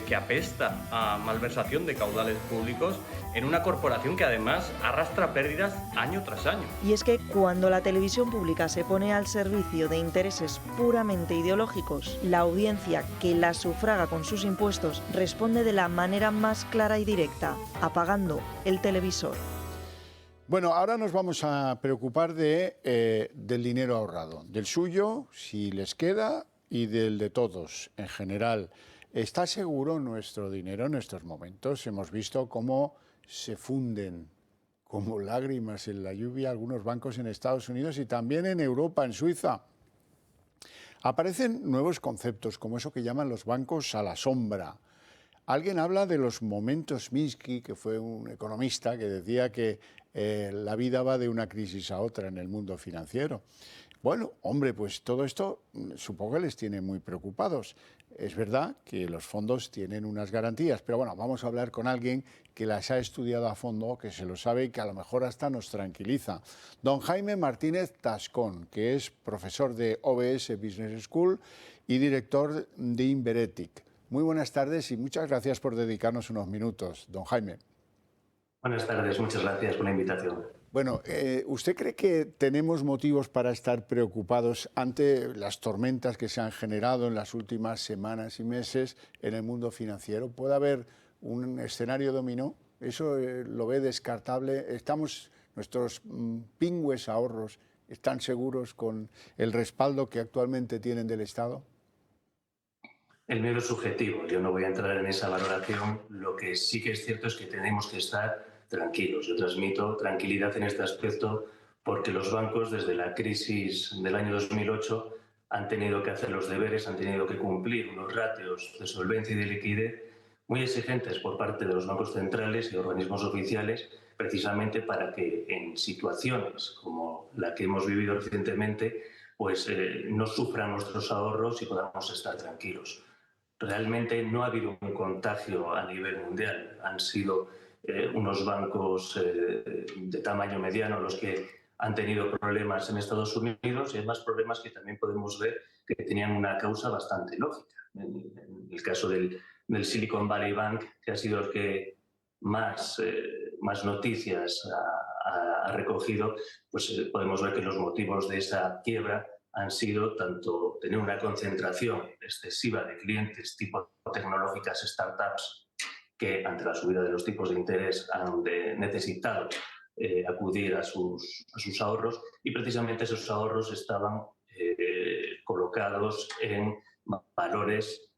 que apesta a malversación de caudales públicos en una corporación que además arrastra pérdidas año tras año. Y es que cuando la televisión pública se pone al servicio de intereses puramente ideológicos, la audiencia que la sufraga con sus impuestos responde de la manera más clara y directa, apagando el televisor. Bueno, ahora nos vamos a preocupar del dinero ahorrado, del suyo, si les queda, y del de todos en general. ¿Está seguro nuestro dinero en estos momentos? Hemos visto cómo se funden como lágrimas en la lluvia algunos bancos en Estados Unidos y también en Europa, en Suiza. Aparecen nuevos conceptos como eso que llaman los bancos a la sombra. Alguien habla de los momentos Minsky, que fue un economista que decía que la vida va de una crisis a otra en el mundo financiero. Bueno, hombre, pues todo esto supongo que les tiene muy preocupados. Es verdad que los fondos tienen unas garantías, pero bueno, vamos a hablar con alguien que las ha estudiado a fondo, que se lo sabe y que a lo mejor hasta nos tranquiliza. Don Jaime Martínez Tascón, que es profesor de OBS Business School y director de Inveretic. Muy buenas tardes y muchas gracias por dedicarnos unos minutos, don Jaime. Buenas tardes, muchas gracias por la invitación. Bueno, ¿usted cree que tenemos motivos para estar preocupados ante las tormentas que se han generado en las últimas semanas y meses en el mundo financiero? ¿Puede haber un escenario dominó? ¿Eso lo ve descartable? ¿Nuestros pingües ahorros están seguros con el respaldo que actualmente tienen del Estado? El miedo es subjetivo, yo no voy a entrar en esa valoración. Lo que sí que es cierto es que tenemos que estar tranquilos. Yo transmito tranquilidad en este aspecto porque los bancos desde la crisis del año 2008 han tenido que hacer los deberes, han tenido que cumplir unos ratios de solvencia y de liquidez muy exigentes por parte de los bancos centrales y organismos oficiales, precisamente para que en situaciones como la que hemos vivido recientemente, pues no sufran nuestros ahorros y podamos estar tranquilos. Realmente no ha habido un contagio a nivel mundial, han sido unos bancos de tamaño mediano los que han tenido problemas en Estados Unidos y además problemas que también podemos ver que tenían una causa bastante lógica. En el caso del Silicon Valley Bank, que ha sido el que más noticias ha recogido, pues podemos ver que los motivos de esa quiebra han sido tanto tener una concentración excesiva de clientes tipo tecnológicas, startups, que ante la subida de los tipos de interés han necesitado acudir a sus ahorros, y precisamente esos ahorros estaban colocados en valores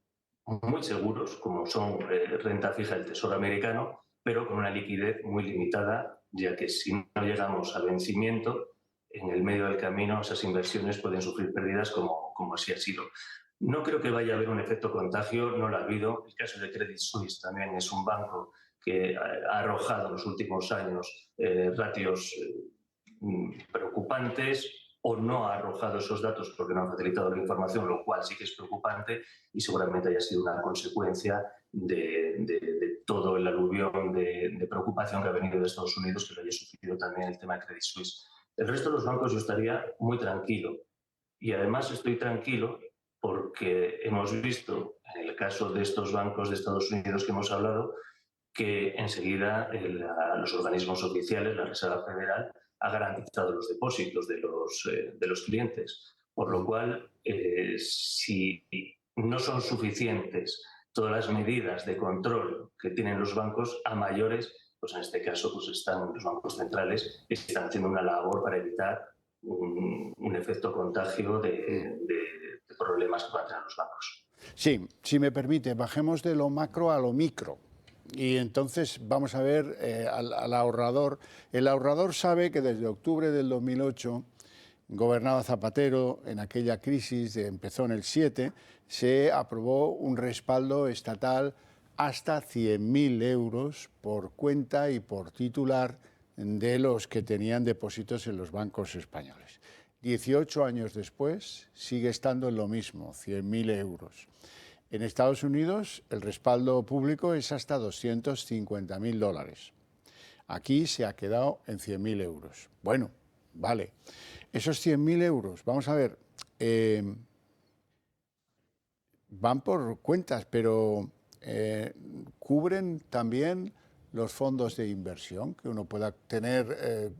muy seguros, como son renta fija del Tesoro americano, pero con una liquidez muy limitada, ya que si no llegamos al vencimiento, en el medio del camino esas inversiones pueden sufrir pérdidas como así ha sido. No creo que vaya a haber un efecto contagio, no lo ha habido. El caso de Credit Suisse también es un banco que ha arrojado en los últimos años ratios preocupantes, o no ha arrojado esos datos porque no han facilitado la información, lo cual sí que es preocupante y seguramente haya sido una consecuencia de todo el aluvión de preocupación que ha venido de Estados Unidos, que lo haya sufrido también el tema de Credit Suisse. El resto de los bancos yo estaría muy tranquilo, y además estoy tranquilo porque hemos visto en el caso de estos bancos de Estados Unidos que hemos hablado que enseguida los organismos oficiales, la Reserva Federal, ha garantizado los depósitos de los clientes, por lo cual si no son suficientes todas las medidas de control que tienen los bancos, a mayores, pues en este caso pues están los bancos centrales que están haciendo una labor para evitar un efecto contagio de problemas que van a tener los bancos. Sí, si me permite, bajemos de lo macro a lo micro. Y entonces vamos a ver al ahorrador. El ahorrador sabe que desde octubre del 2008, gobernaba Zapatero, en aquella crisis, empezó en el 7, se aprobó un respaldo estatal hasta 100.000 euros por cuenta y por titular de los que tenían depósitos en los bancos españoles. 18 años después sigue estando en lo mismo, 100.000 euros. En Estados Unidos el respaldo público es hasta $250.000. Aquí se ha quedado en 100.000 euros. Bueno, vale. Esos 100.000 euros, vamos a ver, van por cuentas, pero cubren también los fondos de inversión que uno pueda tener,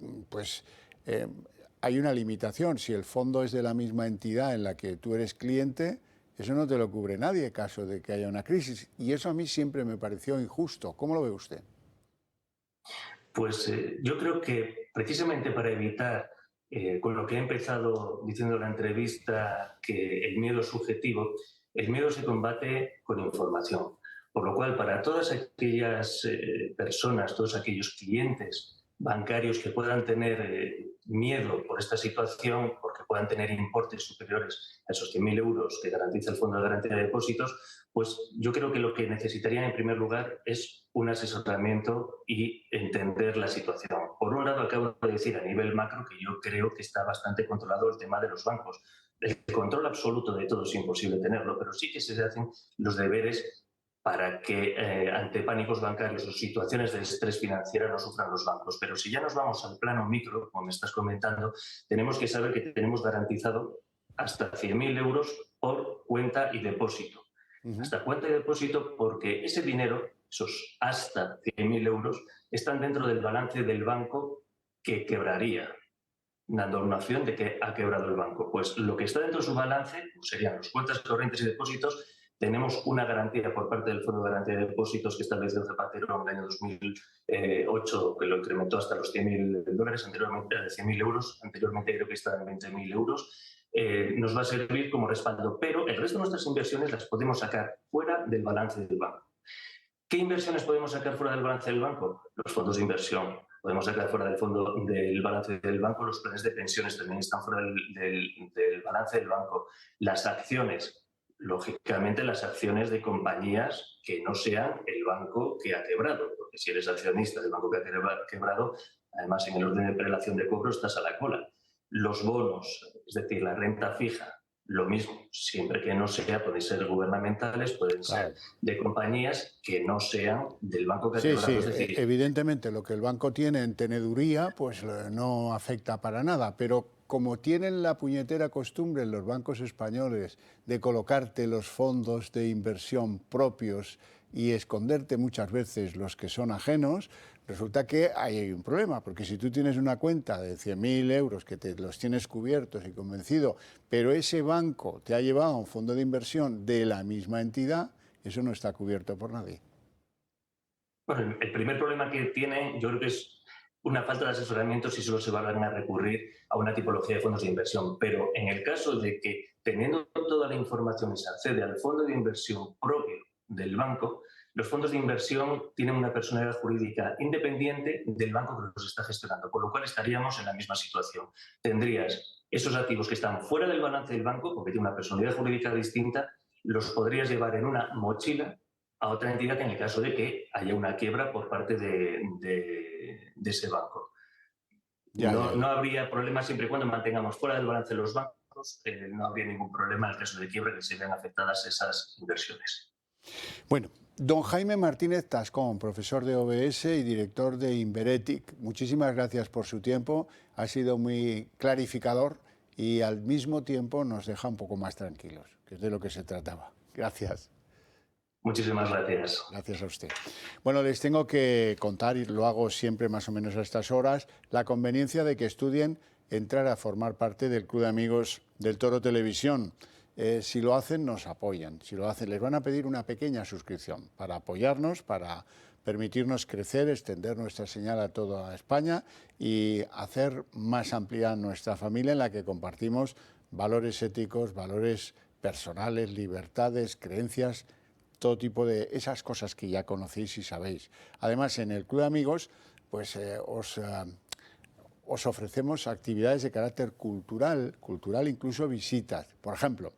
hay una limitación. Si el fondo es de la misma entidad en la que tú eres cliente, eso no te lo cubre nadie en caso de que haya una crisis. Y eso a mí siempre me pareció injusto. ¿Cómo lo ve usted? Pues yo creo que precisamente para evitar, con lo que he empezado diciendo en la entrevista, que el miedo es subjetivo, el miedo se combate con información. Por lo cual, para todas aquellas personas, todos aquellos clientes bancarios que puedan tener miedo por esta situación, porque puedan tener importes superiores a esos 100.000 euros que garantiza el Fondo de Garantía de Depósitos, pues yo creo que lo que necesitarían en primer lugar es un asesoramiento y entender la situación. Por un lado, acabo de decir a nivel macro que yo creo que está bastante controlado el tema de los bancos. El control absoluto de todo es imposible tenerlo, pero sí que se hacen los deberes para que ante pánicos bancarios o situaciones de estrés financiero no sufran los bancos. Pero si ya nos vamos al plano micro, como me estás comentando, tenemos que saber que tenemos garantizado hasta 100.000 euros por cuenta y depósito. Hasta cuenta y depósito, porque ese dinero, esos hasta 100.000 euros, están dentro del balance del banco que quebraría, dando una opción de que ha quebrado el banco. Pues lo que está dentro de su balance pues serían las cuentas corrientes y depósitos. Tenemos una garantía por parte del Fondo de Garantía de Depósitos que estableció Zapatero en el año 2008, que lo incrementó hasta los $100.000, anteriormente de 100.000 euros, anteriormente creo que estaba en 20.000 euros. Nos va a servir como respaldo, pero el resto de nuestras inversiones las podemos sacar fuera del balance del banco. ¿Qué inversiones podemos sacar fuera del balance del banco? Los fondos de inversión. Podemos sacar fuera del balance del banco. Los planes de pensiones también están fuera del balance del banco. Las acciones. Lógicamente, las acciones de compañías que no sean el banco que ha quebrado, porque si eres accionista del banco que ha quebrado, además en el orden de prelación de cobro estás a la cola. Los bonos, es decir, la renta fija, lo mismo, siempre que no sea, pueden ser gubernamentales, pueden ser de compañías que no sean del banco que ha quebrado. Sí, es decir, evidentemente lo que el banco tiene en teneduría pues no afecta para nada, pero como tienen la puñetera costumbre en los bancos españoles de colocarte los fondos de inversión propios y esconderte muchas veces los que son ajenos, resulta que ahí hay un problema, porque si tú tienes una cuenta de 100.000 euros que te los tienes cubiertos y convencido, pero ese banco te ha llevado a un fondo de inversión de la misma entidad, eso no está cubierto por nadie. Bueno, el primer problema que tiene, yo creo que es una falta de asesoramiento si solo se van a recurrir a una tipología de fondos de inversión. Pero en el caso de que, teniendo toda la información, se accede al fondo de inversión propio del banco, los fondos de inversión tienen una personalidad jurídica independiente del banco que los está gestionando, con lo cual estaríamos en la misma situación. Tendrías esos activos que están fuera del balance del banco, porque tiene una personalidad jurídica distinta, los podrías llevar en una mochila a otra entidad en el caso de que haya una quiebra por parte de ese banco. No habría problema siempre y cuando mantengamos fuera del balance los bancos, no habría ningún problema en el caso de quiebra que se vean afectadas esas inversiones. Bueno, don Jaime Martínez Tascón, profesor de OBS y director de Inveretic, muchísimas gracias por su tiempo, ha sido muy clarificador y al mismo tiempo nos deja un poco más tranquilos, que es de lo que se trataba. Gracias. Muchísimas gracias. Gracias a usted. Bueno, les tengo que contar, y lo hago siempre más o menos a estas horas, la conveniencia de que estudien entrar a formar parte del Club de Amigos del Toro Televisión. Si lo hacen, nos apoyan. Si lo hacen, les van a pedir una pequeña suscripción para apoyarnos, para permitirnos crecer, extender nuestra señal a toda España y hacer más amplia nuestra familia en la que compartimos valores éticos, valores personales, libertades, creencias, todo tipo de esas cosas que ya conocéis y sabéis. Además, en el Club de Amigos, pues os ofrecemos actividades de carácter cultural, incluso visitas. Por ejemplo,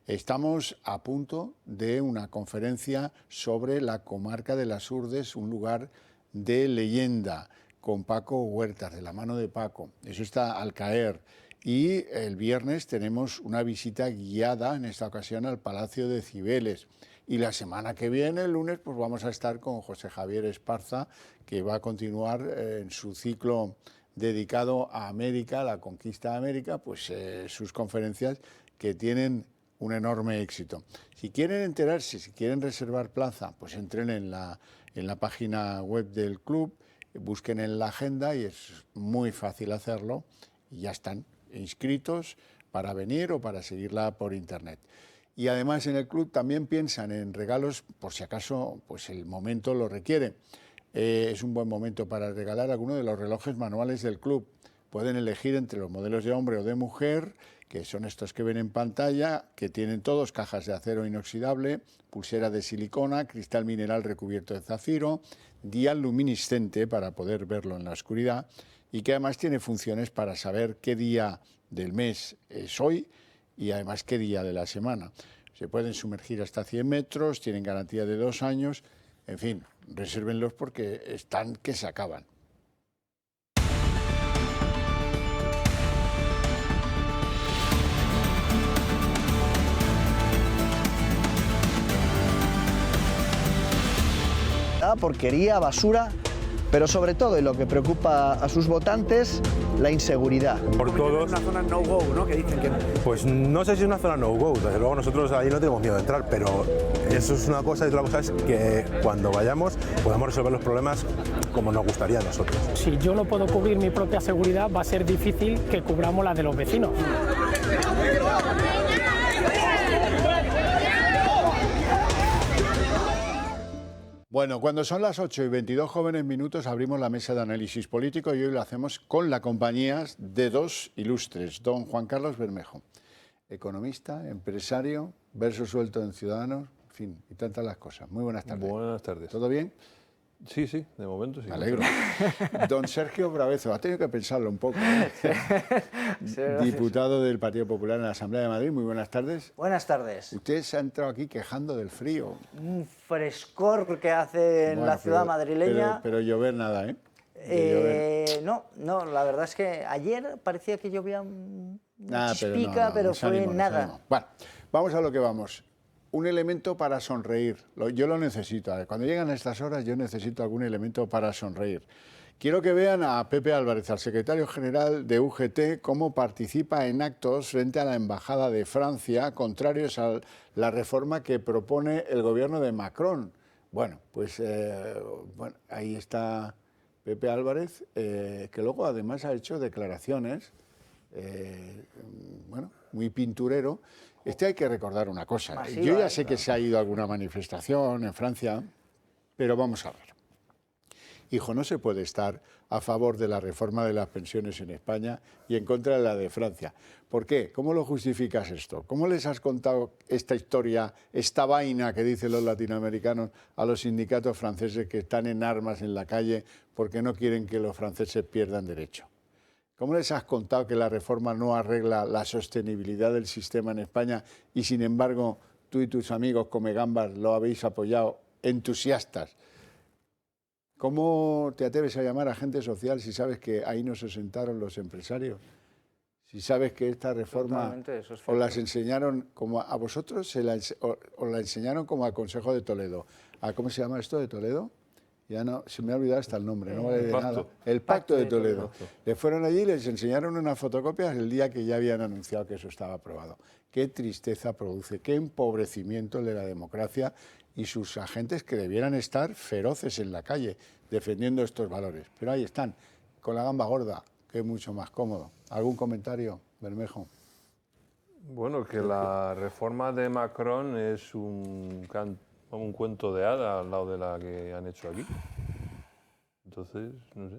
estamos a punto de una conferencia sobre la comarca de las Urdes, un lugar de leyenda, con Paco Huertas, de la mano de Paco. Eso está al caer. Y el viernes tenemos una visita guiada, en esta ocasión, al Palacio de Cibeles. Y la semana que viene, el lunes, pues vamos a estar con José Javier Esparza, que va a continuar en su ciclo dedicado a América, a la conquista de América, pues sus conferencias que tienen un enorme éxito. Si quieren enterarse, si quieren reservar plaza, pues entren en la página web del club, busquen en la agenda y es muy fácil hacerlo y ya están inscritos para venir o para seguirla por internet. Y además en el club también piensan en regalos por si acaso pues el momento lo requiere. Es un buen momento para regalar alguno de los relojes manuales del club. Pueden elegir entre los modelos de hombre o de mujer, que son estos que ven en pantalla, que tienen todos cajas de acero inoxidable, pulsera de silicona, cristal mineral recubierto de zafiro, dial luminiscente para poder verlo en la oscuridad y que además tiene funciones para saber qué día del mes es hoy y además qué día de la semana. Se pueden sumergir hasta 100 metros, tienen garantía de 2 años, en fin, resérvenlos porque están que se acaban. Porquería, basura, pero sobre todo, y lo que preocupa a sus votantes, la inseguridad. Por todos. Una zona no-go, ¿no? Que dicen que... Pues no sé si es una zona no-go, desde luego nosotros ahí no tenemos miedo de entrar, pero eso es una cosa y otra cosa es que cuando vayamos podamos resolver los problemas como nos gustaría a nosotros. Si yo no puedo cubrir mi propia seguridad, va a ser difícil que cubramos la de los vecinos. Bueno, cuando son las 8:22 jóvenes minutos abrimos la mesa de análisis político y hoy lo hacemos con la compañía de dos ilustres. Don Juan Carlos Bermejo, economista, empresario, verso suelto en Ciudadanos, en fin, y tantas las cosas. Muy buenas tardes. Buenas tardes. ¿Todo bien? Sí, sí, de momento sí. Me alegro. Don Sergio Bravezo, ha tenido que pensarlo un poco. Diputado del Partido Popular en la Asamblea de Madrid, muy buenas tardes. Buenas tardes. Usted se ha entrado aquí quejando del frío. Un frescor que hace en la ciudad madrileña. Pero llover nada, ¿eh? No, la verdad es que ayer parecía que llovía una chispica, pero fue nada. Bueno, vamos a lo que vamos. Un elemento para sonreír. Yo lo necesito. Cuando llegan estas horas yo necesito algún elemento para sonreír. Quiero que vean a Pepe Álvarez, al secretario general de UGT, cómo participa en actos frente a la Embajada de Francia, contrarios a la reforma que propone el gobierno de Macron. Bueno, pues bueno, ahí está Pepe Álvarez, que luego además ha hecho declaraciones, bueno, muy pinturero. Hay que recordar una cosa. Masiva, Yo ya sé que se ha ido a alguna manifestación en Francia, pero vamos a ver. Hijo, no se puede estar a favor de la reforma de las pensiones en España y en contra de la de Francia. ¿Por qué? ¿Cómo lo justificas esto? ¿Cómo les has contado esta historia, esta vaina que dicen los latinoamericanos a los sindicatos franceses que están en armas en la calle porque no quieren que los franceses pierdan derecho? ¿Cómo les has contado que la reforma no arregla la sostenibilidad del sistema en España y, sin embargo, tú y tus amigos Comegambas lo habéis apoyado entusiastas? ¿Cómo te atreves a llamar a agente social si sabes que ahí no se sentaron los empresarios? Si sabes que esta reforma os las enseñaron como a vosotros, os la enseñaron como al Consejo de Toledo. ¿Cómo se llama esto de Toledo? Ya no, se me ha olvidado hasta el nombre, no vale de nada. El Pacto de Toledo. Le fueron allí y les enseñaron unas fotocopias el día que ya habían anunciado que eso estaba aprobado. Qué tristeza produce, qué empobrecimiento de la democracia y sus agentes que debieran estar feroces en la calle defendiendo estos valores. Pero ahí están, con la gamba gorda, que es mucho más cómodo. ¿Algún comentario, Bermejo? Bueno, que la reforma de Macron es un cuento de hadas al lado de la que han hecho aquí. Entonces, no sé,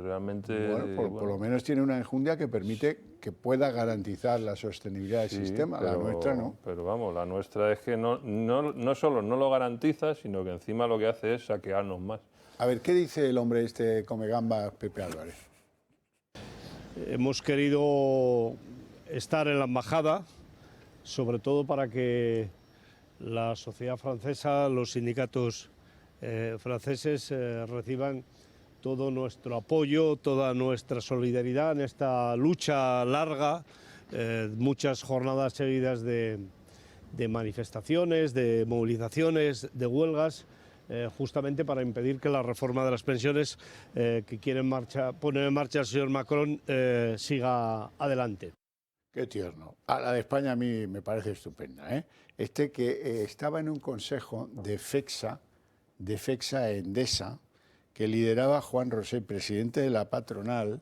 realmente... Bueno, por lo menos tiene una enjundia que permite que pueda garantizar la sostenibilidad del sistema. La nuestra no. Pero vamos, la nuestra es que no solo no lo garantiza, sino que encima lo que hace es saquearnos más. A ver, ¿qué dice el hombre Comegambas, Pepe Álvarez? Hemos querido estar en la embajada, sobre todo para que la sociedad francesa, los sindicatos franceses reciban todo nuestro apoyo, toda nuestra solidaridad en esta lucha larga, muchas jornadas seguidas de manifestaciones, de movilizaciones, de huelgas, justamente para impedir que la reforma de las pensiones que quiere poner en marcha el señor Macron siga adelante. Qué tierno. La de España a mí me parece estupenda, ¿eh? Que estaba en un consejo de FEXA Endesa, que lideraba Juan Rosell, presidente de la patronal,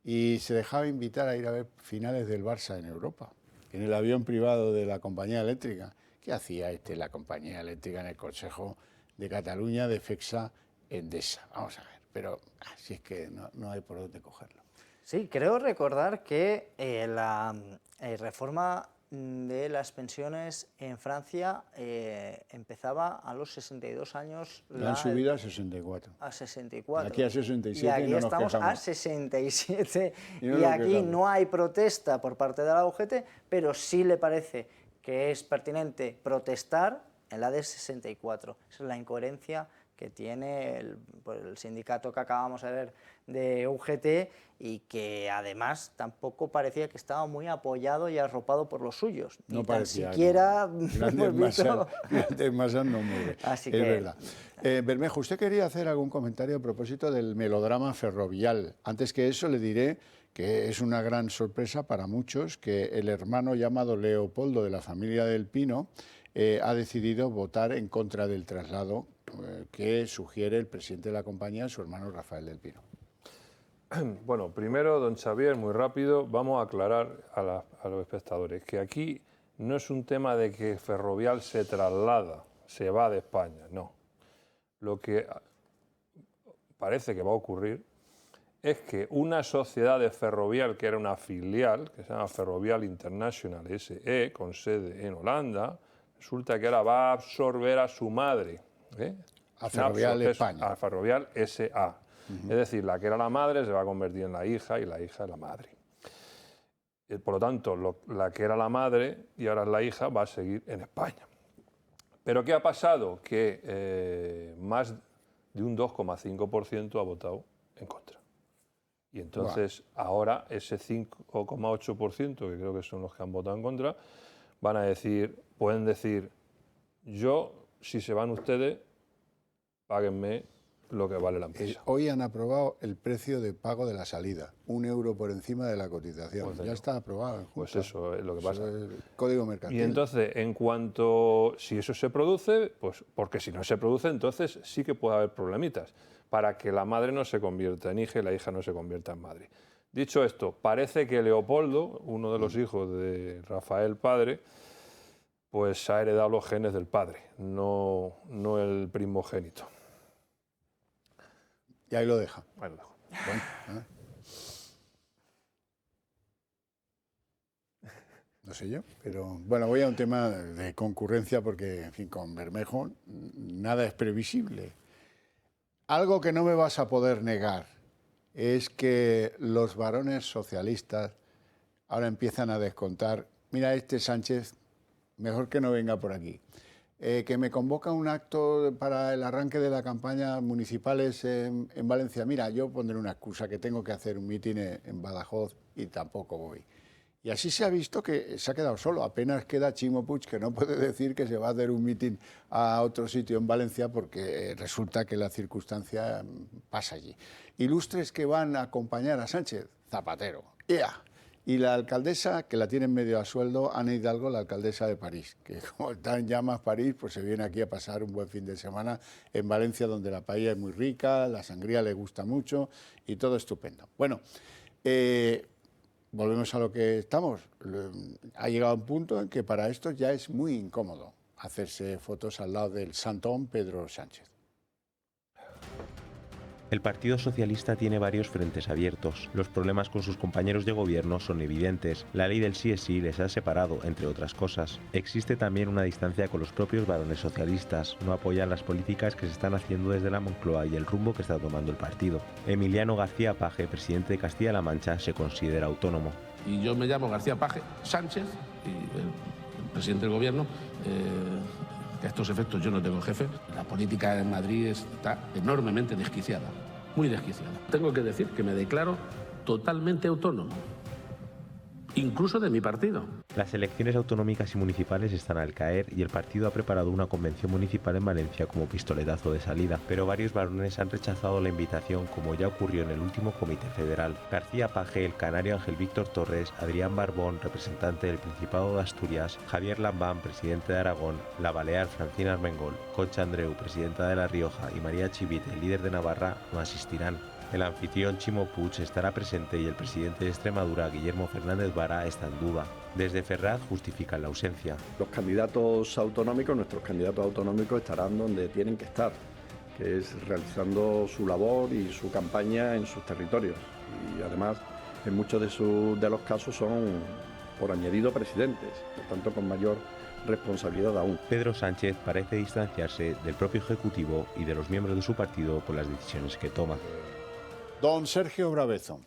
y se dejaba invitar a ir a ver finales del Barça en Europa, en el avión privado de la compañía eléctrica. ¿Qué hacía la compañía eléctrica en el Consejo de Cataluña de FEXA Endesa? Vamos a ver, pero si es que no hay por dónde cogerlo. Sí, creo recordar que la reforma de las pensiones en Francia empezaba a los 62 años. La han subido a 64. A 64. Aquí a 67 y aquí no nos estamos quejamos. A 67 y aquí no hay protesta por parte de la UGT, pero sí le parece que es pertinente protestar en la de 64. Esa es la incoherencia que tiene el sindicato que acabamos de ver de UGT y que además tampoco parecía que estaba muy apoyado y arropado por los suyos. No ni parecía. Tan siquiera Grandes masas no mueve. Así es verdad. Bermejo, usted quería hacer algún comentario a propósito del melodrama ferrovial. Antes que eso le diré que es una gran sorpresa para muchos que el hermano llamado Leopoldo de la familia del Pino ha decidido votar en contra del traslado que sugiere el presidente de la compañía, su hermano Rafael del Pino. Bueno, primero, don Xavier, muy rápido, vamos a aclarar a los espectadores que aquí no es un tema de que Ferrovial se traslada, se va de España, no. Lo que parece que va a ocurrir es que una sociedad de Ferrovial, que era una filial, que se llama Ferrovial International SE, con sede en Holanda, resulta que ahora va a absorber a su madre. A Ferrovial España. A Ferrovial SA. Es decir, la que era la madre se va a convertir en la hija y la hija en la madre. Por lo tanto, la que era la madre y ahora es la hija va a seguir en España. ¿Pero qué ha pasado? Que más de un 2,5% ha votado en contra. Y entonces ahora ese 5,8%, que creo que son los que han votado en contra, pueden decir, yo, si se van ustedes, páguenme lo que vale la empresa. Hoy han aprobado el precio de pago de la salida, 1 euro por encima de la cotización. Pues ya está aprobado. Pues eso es lo que pasa. Es el código mercantil. Y entonces, en cuanto, si eso se produce, pues porque si no se produce, entonces sí que puede haber problemitas para que la madre no se convierta en hija y la hija no se convierta en madre. Dicho esto, parece que Leopoldo, uno de los hijos de Rafael padre, pues ha heredado los genes del padre, no el primogénito. Y ahí lo deja. Ahí lo dejo. Bueno, no sé yo, pero bueno, voy a un tema de concurrencia porque, en fin, con Bermejo nada es previsible. Algo que no me vas a poder negar es que los varones socialistas ahora empiezan a descontar, mira, este Sánchez, mejor que no venga por aquí. Que me convoca un acto para el arranque de la campaña municipales en Valencia. Mira, yo pondré una excusa, que tengo que hacer un mitin en Badajoz y tampoco voy. Y así se ha visto que se ha quedado solo. Apenas queda Chimo Puig, que no puede decir que se va a hacer un mitin a otro sitio en Valencia porque resulta que la circunstancia pasa allí. Ilustres que van a acompañar a Sánchez, Zapatero. ¡Ea! Y la alcaldesa, que la tienen medio a sueldo, Ana Hidalgo, la alcaldesa de París, que como está en llamas París, pues se viene aquí a pasar un buen fin de semana en Valencia, donde la paella es muy rica, la sangría le gusta mucho y todo estupendo. Bueno, volvemos a lo que estamos. Ha llegado un punto en que para esto ya es muy incómodo hacerse fotos al lado del santón Pedro Sánchez. El Partido Socialista tiene varios frentes abiertos. Los problemas con sus compañeros de gobierno son evidentes. La ley del sí es sí les ha separado, entre otras cosas. Existe también una distancia con los propios varones socialistas. No apoyan las políticas que se están haciendo desde la Moncloa y el rumbo que está tomando el partido. Emiliano García Paje, presidente de Castilla-La Mancha, se considera autónomo. Y yo me llamo García Paje Sánchez, y el presidente del gobierno. A estos efectos yo no tengo jefe. La política en Madrid está enormemente desquiciada, muy desquiciada. Tengo que decir que me declaro totalmente autónomo, incluso de mi partido. Las elecciones autonómicas y municipales están al caer y el partido ha preparado una convención municipal en Valencia como pistoletazo de salida, pero varios varones han rechazado la invitación, como ya ocurrió en el último comité federal. García Paje, el canario Ángel Víctor Torres, Adrián Barbón, representante del Principado de Asturias, Javier Lambán, presidente de Aragón, la balear Francina Armengol, Concha Andreu, presidenta de La Rioja, y María Chivite, líder de Navarra, no asistirán. El anfitrión Chimo Puig estará presente y el presidente de Extremadura, Guillermo Fernández Vara, está en duda. Desde Ferraz justifican la ausencia. Los candidatos autonómicos, nuestros candidatos autonómicos, estarán donde tienen que estar, que es realizando su labor y su campaña en sus territorios. Y además, en muchos de los casos son por añadido presidentes, por tanto con mayor responsabilidad aún. Pedro Sánchez parece distanciarse del propio Ejecutivo y de los miembros de su partido por las decisiones que toma. Don Sergio Brabezo.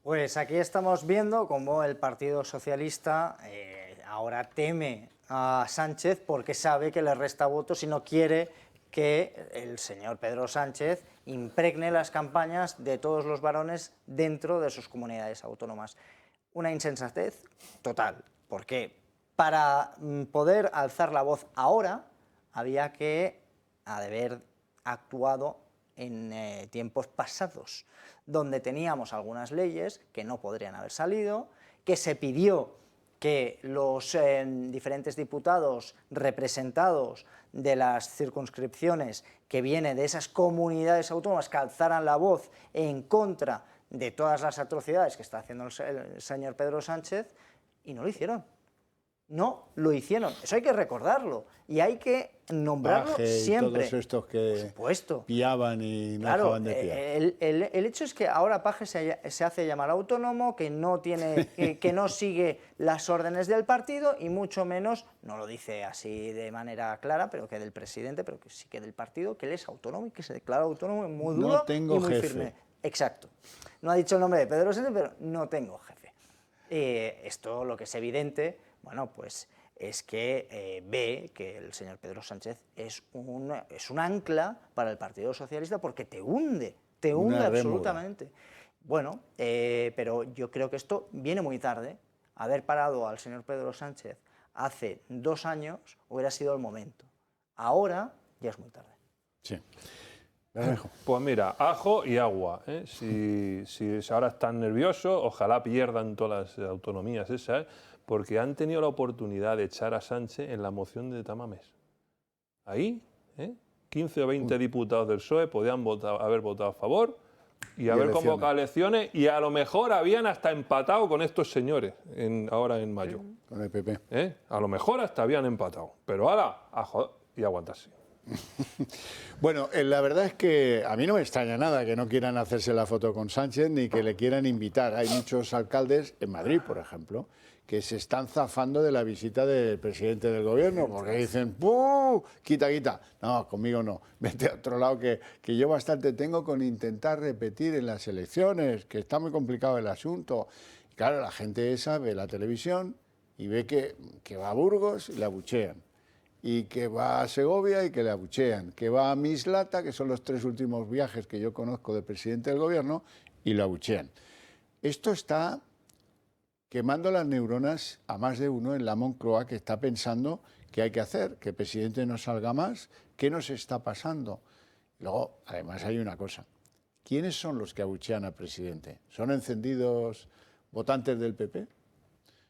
Pues aquí estamos viendo cómo el Partido Socialista ahora teme a Sánchez porque sabe que le resta votos y no quiere que el señor Pedro Sánchez impregne las campañas de todos los varones dentro de sus comunidades autónomas. Una insensatez total, porque para poder alzar la voz ahora había que haber actuado en tiempos pasados, donde teníamos algunas leyes que no podrían haber salido, que se pidió que los diferentes diputados representados de las circunscripciones que vienen de esas comunidades autónomas que alzaran la voz en contra de todas las atrocidades que está haciendo el señor Pedro Sánchez, y no lo hicieron. No lo hicieron, eso hay que recordarlo y hay que nombrarlo Paje siempre. Y todos estos que piaban y no dejaban de piar. El hecho es que ahora Paje se hace llamar autónomo, que no tiene, que no sigue las órdenes del partido y mucho menos, no lo dice así de manera clara, pero que del presidente, pero que sí que del partido, que él es autónomo y que se declara autónomo muy duro y muy firme. Exacto. No ha dicho el nombre de Pedro Sánchez, pero no tengo jefe. Esto lo que es evidente, bueno, pues es que ve que el señor Pedro Sánchez es un ancla para el Partido Socialista porque te hunde absolutamente. Bueno, pero yo creo que esto viene muy tarde. Haber parado al señor Pedro Sánchez hace 2 años hubiera sido el momento. Ahora ya es muy tarde. Sí. Pues mira, ajo y agua. Si ahora están nerviosos, ojalá pierdan todas las autonomías esas, porque han tenido la oportunidad de echar a Sánchez en la moción de Tamames. Ahí, 15 o 20 diputados del PSOE podían haber votado a favor y haber convocado elecciones, y a lo mejor habían hasta empatado con estos señores ahora en mayo. Con el PP. A lo mejor hasta habían empatado. Pero ahora, y aguantarse. Bueno, la verdad es que a mí no me extraña nada que no quieran hacerse la foto con Sánchez ni que le quieran invitar. Hay muchos alcaldes, en Madrid, por ejemplo, que se están zafando de la visita del presidente del gobierno, porque dicen, ¡puh! Quita, quita. No, conmigo no. Vete a otro lado, que yo bastante tengo con intentar repetir en las elecciones, que está muy complicado el asunto. Y claro, la gente esa ve la televisión y ve que va a Burgos y la abuchean, y que va a Segovia y que le abuchean, que va a Mislata, que son los 3 últimos viajes que yo conozco del presidente del gobierno, y lo abuchean. Esto está quemando las neuronas a más de uno en la Moncloa, que está pensando qué hay que hacer, que el presidente no salga más, qué nos está pasando. Luego, además, hay una cosa. ¿Quiénes son los que abuchean al presidente? ¿Son encendidos votantes del PP?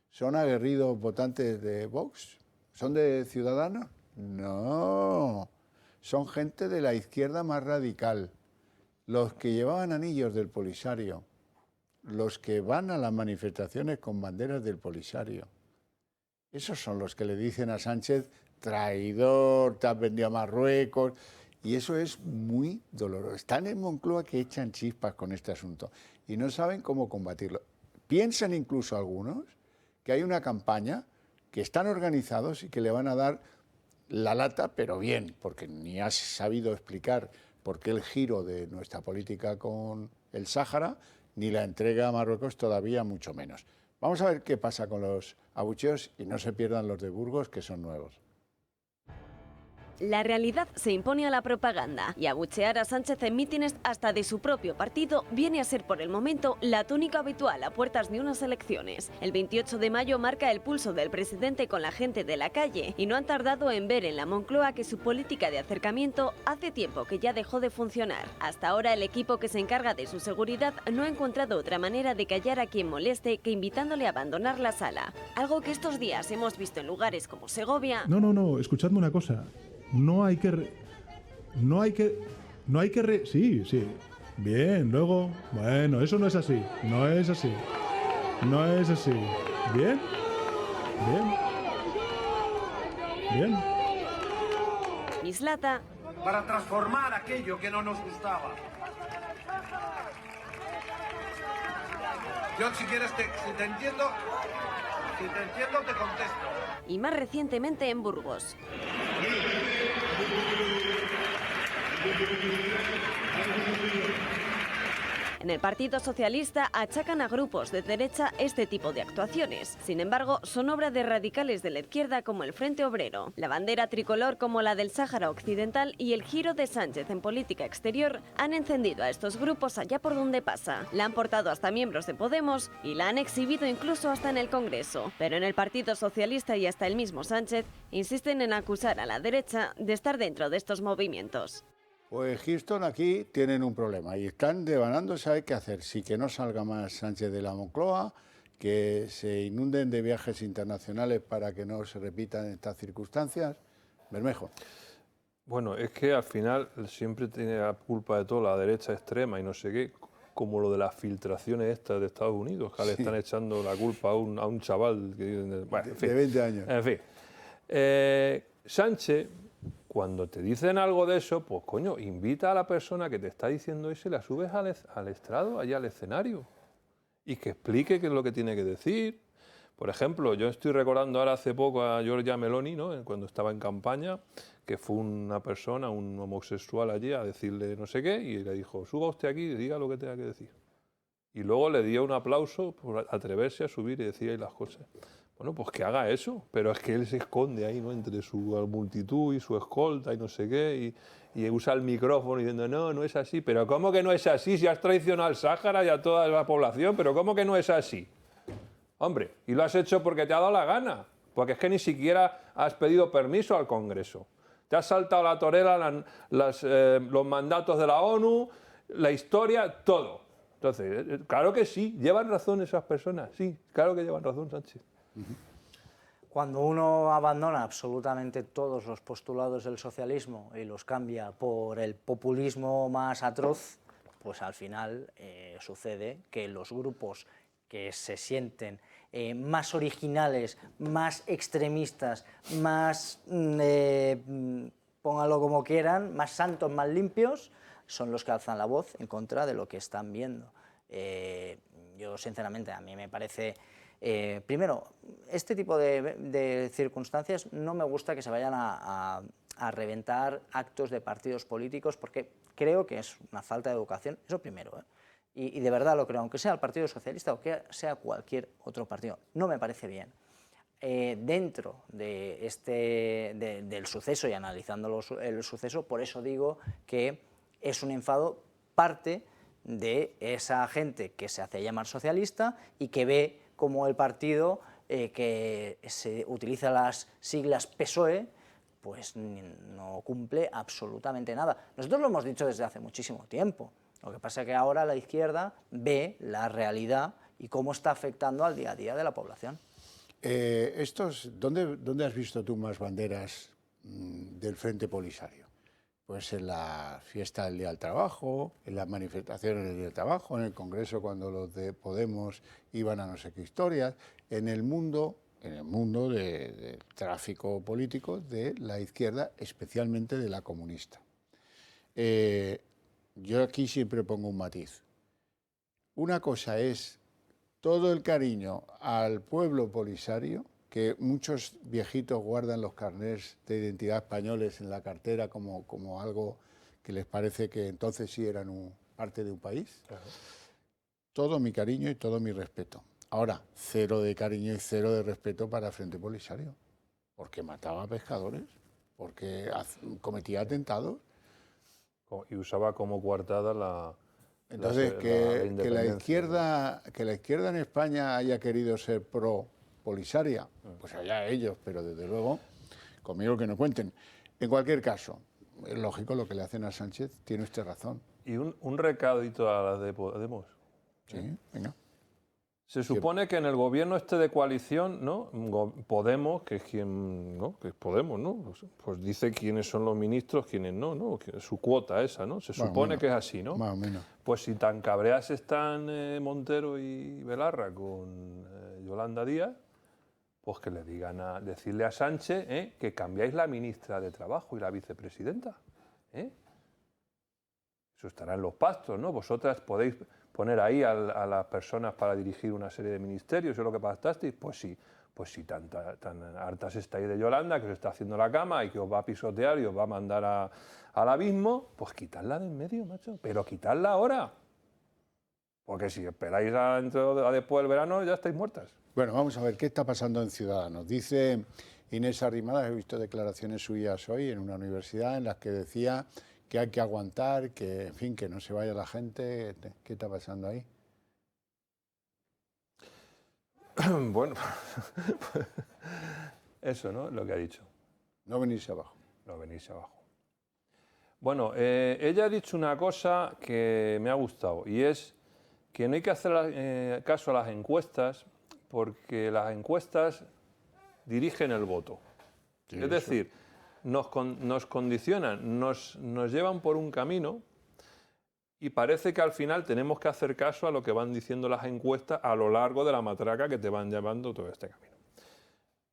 ¿Son aguerridos votantes de Vox? ¿Son de Ciudadanos? No, son gente de la izquierda más radical, los que llevaban anillos del Polisario, los que van a las manifestaciones con banderas del Polisario. Esos son los que le dicen a Sánchez, traidor, te has vendido a Marruecos, y eso es muy doloroso. Están en Moncloa que echan chispas con este asunto y no saben cómo combatirlo. Piensan incluso algunos que hay una campaña, que están organizados y que le van a dar la lata, pero bien, porque ni has sabido explicar por qué el giro de nuestra política con el Sáhara, ni la entrega a Marruecos todavía mucho menos. Vamos a ver qué pasa con los abucheos y no se pierdan los de Burgos, que son nuevos. La realidad se impone a la propaganda y abuchear a Sánchez en mítines hasta de su propio partido viene a ser por el momento la tónica habitual a puertas de unas elecciones. El 28 de mayo marca el pulso del presidente con la gente de la calle y no han tardado en ver en la Moncloa que su política de acercamiento hace tiempo que ya dejó de funcionar. Hasta ahora el equipo que se encarga de su seguridad no ha encontrado otra manera de callar a quien moleste que invitándole a abandonar la sala. Algo que estos días hemos visto en lugares como Segovia. No, escuchadme una cosa. Sí. Bien, luego... Bueno, eso no es así. No es así. Bien. Mislata. Para transformar aquello que no nos gustaba. Yo, si quieres, si te entiendo, te contesto. Y más recientemente en Burgos. En el Partido Socialista achacan a grupos de derecha este tipo de actuaciones. Sin embargo, son obra de radicales de la izquierda como el Frente Obrero. La bandera tricolor como la del Sáhara Occidental y el giro de Sánchez en política exterior han encendido a estos grupos allá por donde pasa. La han portado hasta miembros de Podemos y la han exhibido incluso hasta en el Congreso. Pero en el Partido Socialista y hasta el mismo Sánchez insisten en acusar a la derecha de estar dentro de estos movimientos. Pues Houston, aquí tienen un problema y están devanando, ¿sabe qué hacer? Sí, que no salga más Sánchez de la Moncloa, que se inunden de viajes internacionales para que no se repitan estas circunstancias. Bermejo. Bueno, es que al final siempre tiene la culpa de todo la derecha extrema y no sé qué, como lo de las filtraciones estas de Estados Unidos, que le están echando la culpa a un chaval que, bueno, en fin, de 20 años. En fin. Sánchez, cuando te dicen algo de eso, pues coño, invita a la persona que te está diciendo eso y la subes al estrado, allá al escenario, y que explique qué es lo que tiene que decir. Por ejemplo, yo estoy recordando ahora hace poco a Giorgia Meloni, ¿no?, cuando estaba en campaña, que fue una persona, un homosexual allí, a decirle no sé qué, y le dijo, suba usted aquí y diga lo que tenga que decir. Y luego le dio un aplauso por atreverse a subir y decir ahí las cosas. Bueno, pues que haga eso, pero es que él se esconde ahí, ¿no?, entre su multitud y su escolta y no sé qué, y usa el micrófono diciendo, no es así. Pero ¿cómo que no es así si has traicionado al Sáhara y a toda la población? ¿Pero cómo que no es así? Hombre, y lo has hecho porque te ha dado la gana, porque es que ni siquiera has pedido permiso al Congreso. Te has saltado la torera, los mandatos de la ONU, la historia, todo. Entonces, claro que sí, llevan razón esas personas, sí, claro que llevan razón, Sánchez. Cuando uno abandona absolutamente todos los postulados del socialismo y los cambia por el populismo más atroz, pues al final sucede que los grupos que se sienten más originales, más extremistas, más, pónganlo como quieran, más santos, más limpios, son los que alzan la voz en contra de lo que están viendo. Yo, sinceramente, a mí me parece... primero, este tipo de circunstancias no me gusta que se vayan a reventar actos de partidos políticos, porque creo que es una falta de educación, eso primero, y de verdad lo creo, aunque sea el Partido Socialista o que sea cualquier otro partido, no me parece bien. Dentro de del suceso y analizando el suceso, por eso digo que es un enfado parte de esa gente que se hace llamar socialista y que ve como el partido que se utiliza las siglas PSOE, pues no cumple absolutamente nada. Nosotros lo hemos dicho desde hace muchísimo tiempo. Lo que pasa es que ahora la izquierda ve la realidad y cómo está afectando al día a día de la población. ¿Dónde has visto tú más banderas del Frente Polisario? Pues en la fiesta del Día del Trabajo, en las manifestaciones del Día del Trabajo, en el Congreso cuando los de Podemos iban a no sé qué historias, en el mundo del tráfico político de la izquierda, especialmente de la comunista. Yo aquí siempre pongo un matiz. Una cosa es todo el cariño al pueblo polisario, que muchos viejitos guardan los carnés de identidad españoles en la cartera como algo que les parece que entonces sí eran parte de un país. Claro. Todo mi cariño y todo mi respeto. Ahora, cero de cariño y cero de respeto para Frente Polisario, porque mataba a pescadores, porque cometía atentados. Y usaba como coartada la... Entonces, que la izquierda en España haya querido ser pro-polisaria, pues allá ellos, pero desde luego, conmigo que no cuenten. En cualquier caso, es lógico lo que le hacen a Sánchez, tiene usted razón. Y un recadito a las de Podemos. Sí, venga. Se supone que en el gobierno de coalición, ¿no? Podemos, que es quien, ¿no? Que es Podemos, ¿no? Pues dice quiénes son los ministros, quiénes no, ¿no? Su cuota esa, ¿no? Se supone que es así, ¿no? Más o menos. Pues si tan cabreas están Montero y Belarra con Yolanda Díaz, pues que le digan decirle a Sánchez que cambiáis la ministra de Trabajo y la vicepresidenta. Eso estará en los pactos, ¿no? Vosotras podéis poner ahí a las personas para dirigir una serie de ministerios, ¿eso es lo que pactasteis? Pues sí, tan hartas estáis de Yolanda, que os está haciendo la cama y que os va a pisotear y os va a mandar al abismo, pues quitadla de en medio, macho, pero quitadla ahora. Porque si esperáis después del verano, ya estáis muertas. Bueno, vamos a ver, ¿qué está pasando en Ciudadanos? Dice Inés Arrimadas, he visto declaraciones suyas hoy en una universidad en las que decía que hay que aguantar, que, en fin, que no se vaya la gente. ¿Qué está pasando ahí? Bueno, eso, ¿no? Lo que ha dicho. No venirse abajo. No venirse abajo. Bueno, ella ha dicho una cosa que me ha gustado, y es que no hay que hacer caso a las encuestas, porque las encuestas dirigen el voto. Sí, es decir, nos condicionan, nos llevan por un camino y parece que al final tenemos que hacer caso a lo que van diciendo las encuestas a lo largo de la matraca que te van llevando todo este camino.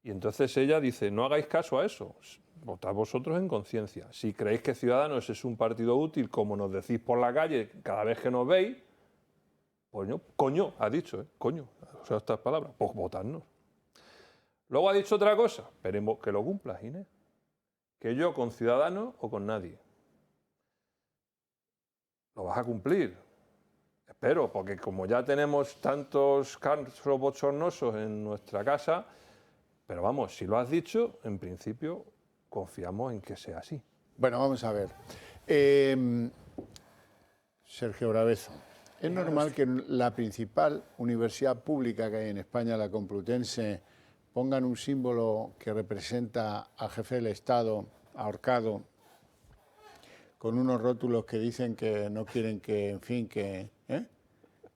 Y entonces ella dice, no hagáis caso a eso, votad vosotros en conciencia. Si creéis que Ciudadanos es un partido útil, como nos decís por la calle cada vez que nos veis, pues coño, ha dicho, coño, o sea, estas palabras, pues votadnos. Luego ha dicho otra cosa, esperemos que lo cumplas, Inés. Que yo con Ciudadanos o con nadie. Lo vas a cumplir. Espero, porque como ya tenemos tantos casos bochornosos en nuestra casa, pero vamos, si lo has dicho, en principio confiamos en que sea así. Bueno, vamos a ver. Sergio Bravezo, ¿es normal que la principal universidad pública que hay en España, la Complutense, pongan un símbolo que representa al jefe del Estado ahorcado con unos rótulos que dicen que no quieren que, en fin, que...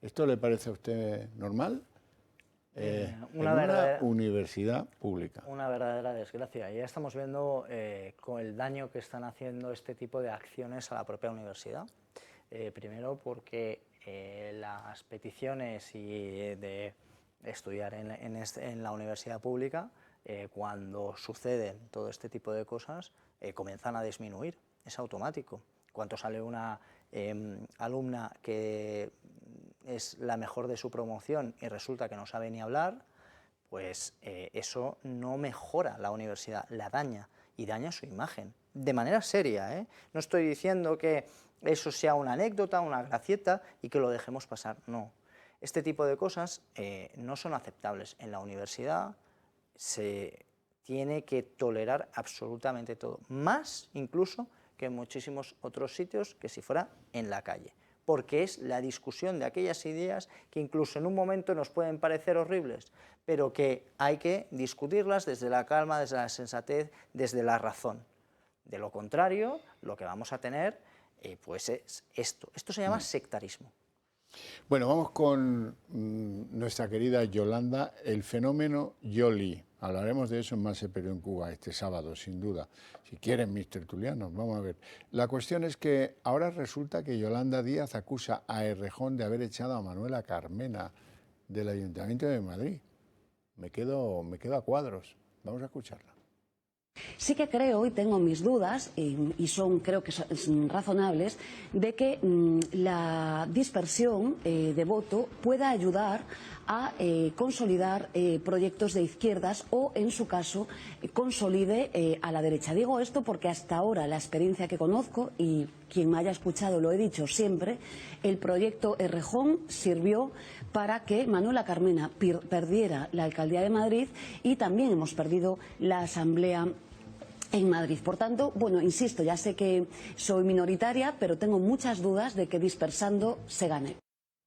¿Esto le parece a usted normal? Una universidad pública. Una verdadera desgracia. Ya estamos viendo con el daño que están haciendo este tipo de acciones a la propia universidad. Primero porque las peticiones de estudiar en la universidad pública, cuando suceden todo este tipo de cosas, comienzan a disminuir. Es automático. Cuando sale una alumna que es la mejor de su promoción y resulta que no sabe ni hablar, pues eso no mejora la universidad, la daña y daña su imagen, de manera seria, ¿eh? No estoy diciendo que eso sea una anécdota, una gracieta y que lo dejemos pasar, no. Este tipo de cosas no son aceptables. En la universidad se tiene que tolerar absolutamente todo, más incluso que en muchísimos otros sitios que si fuera en la calle, porque es la discusión de aquellas ideas que incluso en un momento nos pueden parecer horribles, pero que hay que discutirlas desde la calma, desde la sensatez, desde la razón. De lo contrario, lo que vamos a tener pues es esto. Esto se llama sectarismo. Bueno, vamos con nuestra querida Yolanda, el fenómeno Yoli. Hablaremos de eso en Más se perdió en Cuba este sábado, sin duda. Si quieren, mis tertulianos, vamos a ver. La cuestión es que ahora resulta que Yolanda Díaz acusa a Errejón de haber echado a Manuela Carmena del Ayuntamiento de Madrid. Me quedo a cuadros. Vamos a escucharla. Sí que creo, y tengo mis dudas, y creo que son razonables, de que la dispersión de voto pueda ayudar a consolidar proyectos de izquierdas o, en su caso, consolide a la derecha. Digo esto porque hasta ahora la experiencia que conozco, y quien me haya escuchado lo he dicho siempre, el proyecto Errejón sirvió para que Manuela Carmena perdiera la alcaldía de Madrid y también hemos perdido la Asamblea en Madrid. Por tanto, bueno, insisto, ya sé que soy minoritaria, pero tengo muchas dudas de que dispersando se gane.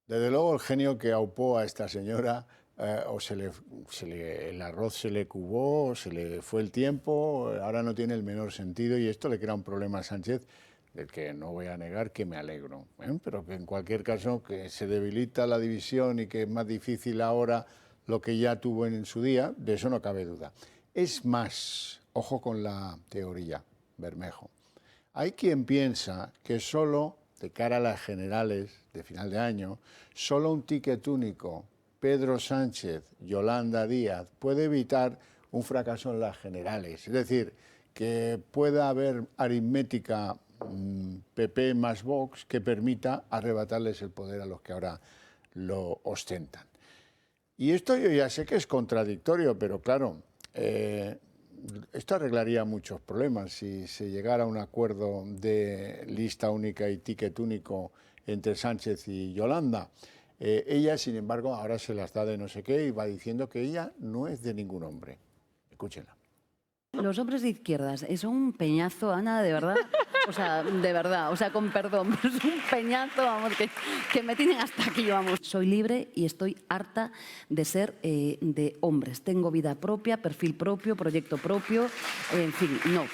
Desde luego el genio que aupó a esta señora, el arroz se le cubó, se le fue el tiempo, ahora no tiene el menor sentido y esto le crea un problema a Sánchez del que no voy a negar que me alegro, pero que en cualquier caso que se debilita la división y que es más difícil ahora lo que ya tuvo en su día, de eso no cabe duda. Es más... Ojo con la teoría, Bermejo. Hay quien piensa que solo, de cara a las generales de final de año, solo un ticket único, Pedro Sánchez, Yolanda Díaz, puede evitar un fracaso en las generales. Es decir, que pueda haber aritmética PP más Vox que permita arrebatarles el poder a los que ahora lo ostentan. Y esto yo ya sé que es contradictorio, pero claro... esto arreglaría muchos problemas si se llegara a un acuerdo de lista única y ticket único entre Sánchez y Yolanda. Ella, sin embargo, ahora se las da de no sé qué y va diciendo que ella no es de ningún hombre. Escúchenla. Los hombres de izquierdas es un peñazo, Ana, de verdad. De verdad, con perdón, pero es un peñazo, vamos, que me tienen hasta aquí, vamos. Soy libre y estoy harta de ser de hombres. Tengo vida propia, perfil propio, proyecto propio, en fin, no.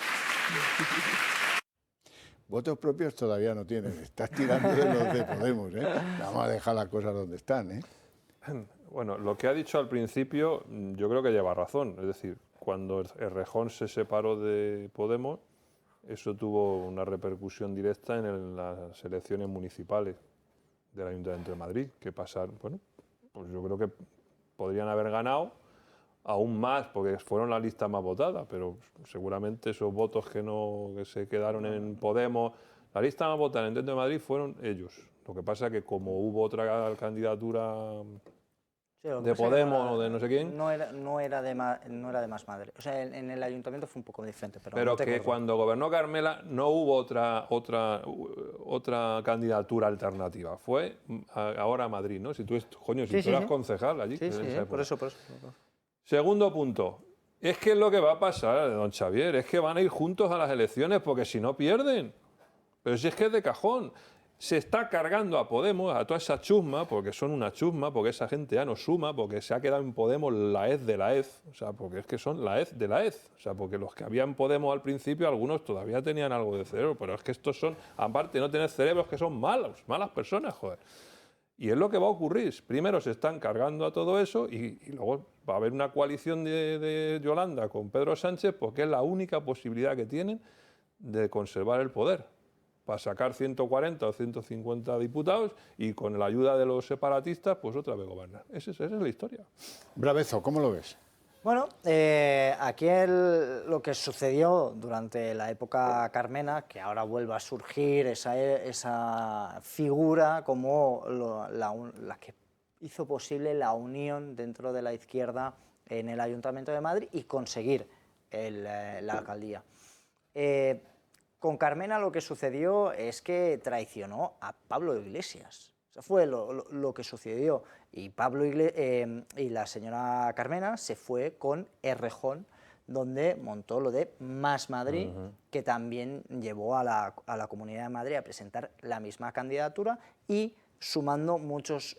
Votos propios todavía no tienes, estás tirando de los de Podemos, ¿eh? Vamos a dejar las cosas donde están, ¿eh? Bueno, lo que ha dicho al principio yo creo que lleva razón, es decir, cuando Errejón se separó de Podemos, eso tuvo una repercusión directa en las elecciones municipales del Ayuntamiento de Madrid, que pasaron, bueno, pues yo creo que podrían haber ganado aún más, porque fueron la lista más votada, pero seguramente esos votos que se quedaron en Podemos, la lista más votada en el Ayuntamiento de Madrid fueron ellos. Lo que pasa es que como hubo otra candidatura... de Podemos o de no sé quién. No era de Más Madre. O sea, en el ayuntamiento fue un poco diferente. Pero no que cuando gobernó Carmela no hubo otra candidatura alternativa. Fue ahora Madrid, ¿no? Si tú eras concejal allí. Sí, por eso. Segundo punto. Es que es lo que va a pasar, don Xavier. Es que van a ir juntos a las elecciones porque si no pierden. Pero si es que es de cajón. se está cargando a Podemos, a toda esa chusma, porque son una chusma, porque esa gente ya no suma, porque se ha quedado en Podemos la hez de la hez, o sea, porque es que son la hez de la hez, o sea, porque los que habían Podemos al principio, algunos todavía tenían algo de cerebro, pero es que estos son, aparte de no tener cerebros, que son malas personas, joder. Y es lo que va a ocurrir. Primero se están cargando a todo eso y luego va a haber una coalición de Yolanda con Pedro Sánchez porque es la única posibilidad que tienen de conservar el poder, para sacar 140 o 150 diputados y con la ayuda de los separatistas, pues otra vez gobernar. Esa es la historia. Bravezo, ¿cómo lo ves? Bueno, aquí lo que sucedió durante la época Carmena, que ahora vuelve a surgir esa figura como la que hizo posible la unión dentro de la izquierda en el Ayuntamiento de Madrid y conseguir la alcaldía. Con Carmena lo que sucedió es que traicionó a Pablo Iglesias. Eso fue lo que sucedió. Y y la señora Carmena se fue con Errejón, donde montó lo de Más Madrid, que también llevó a la Comunidad de Madrid a presentar la misma candidatura y sumando muchos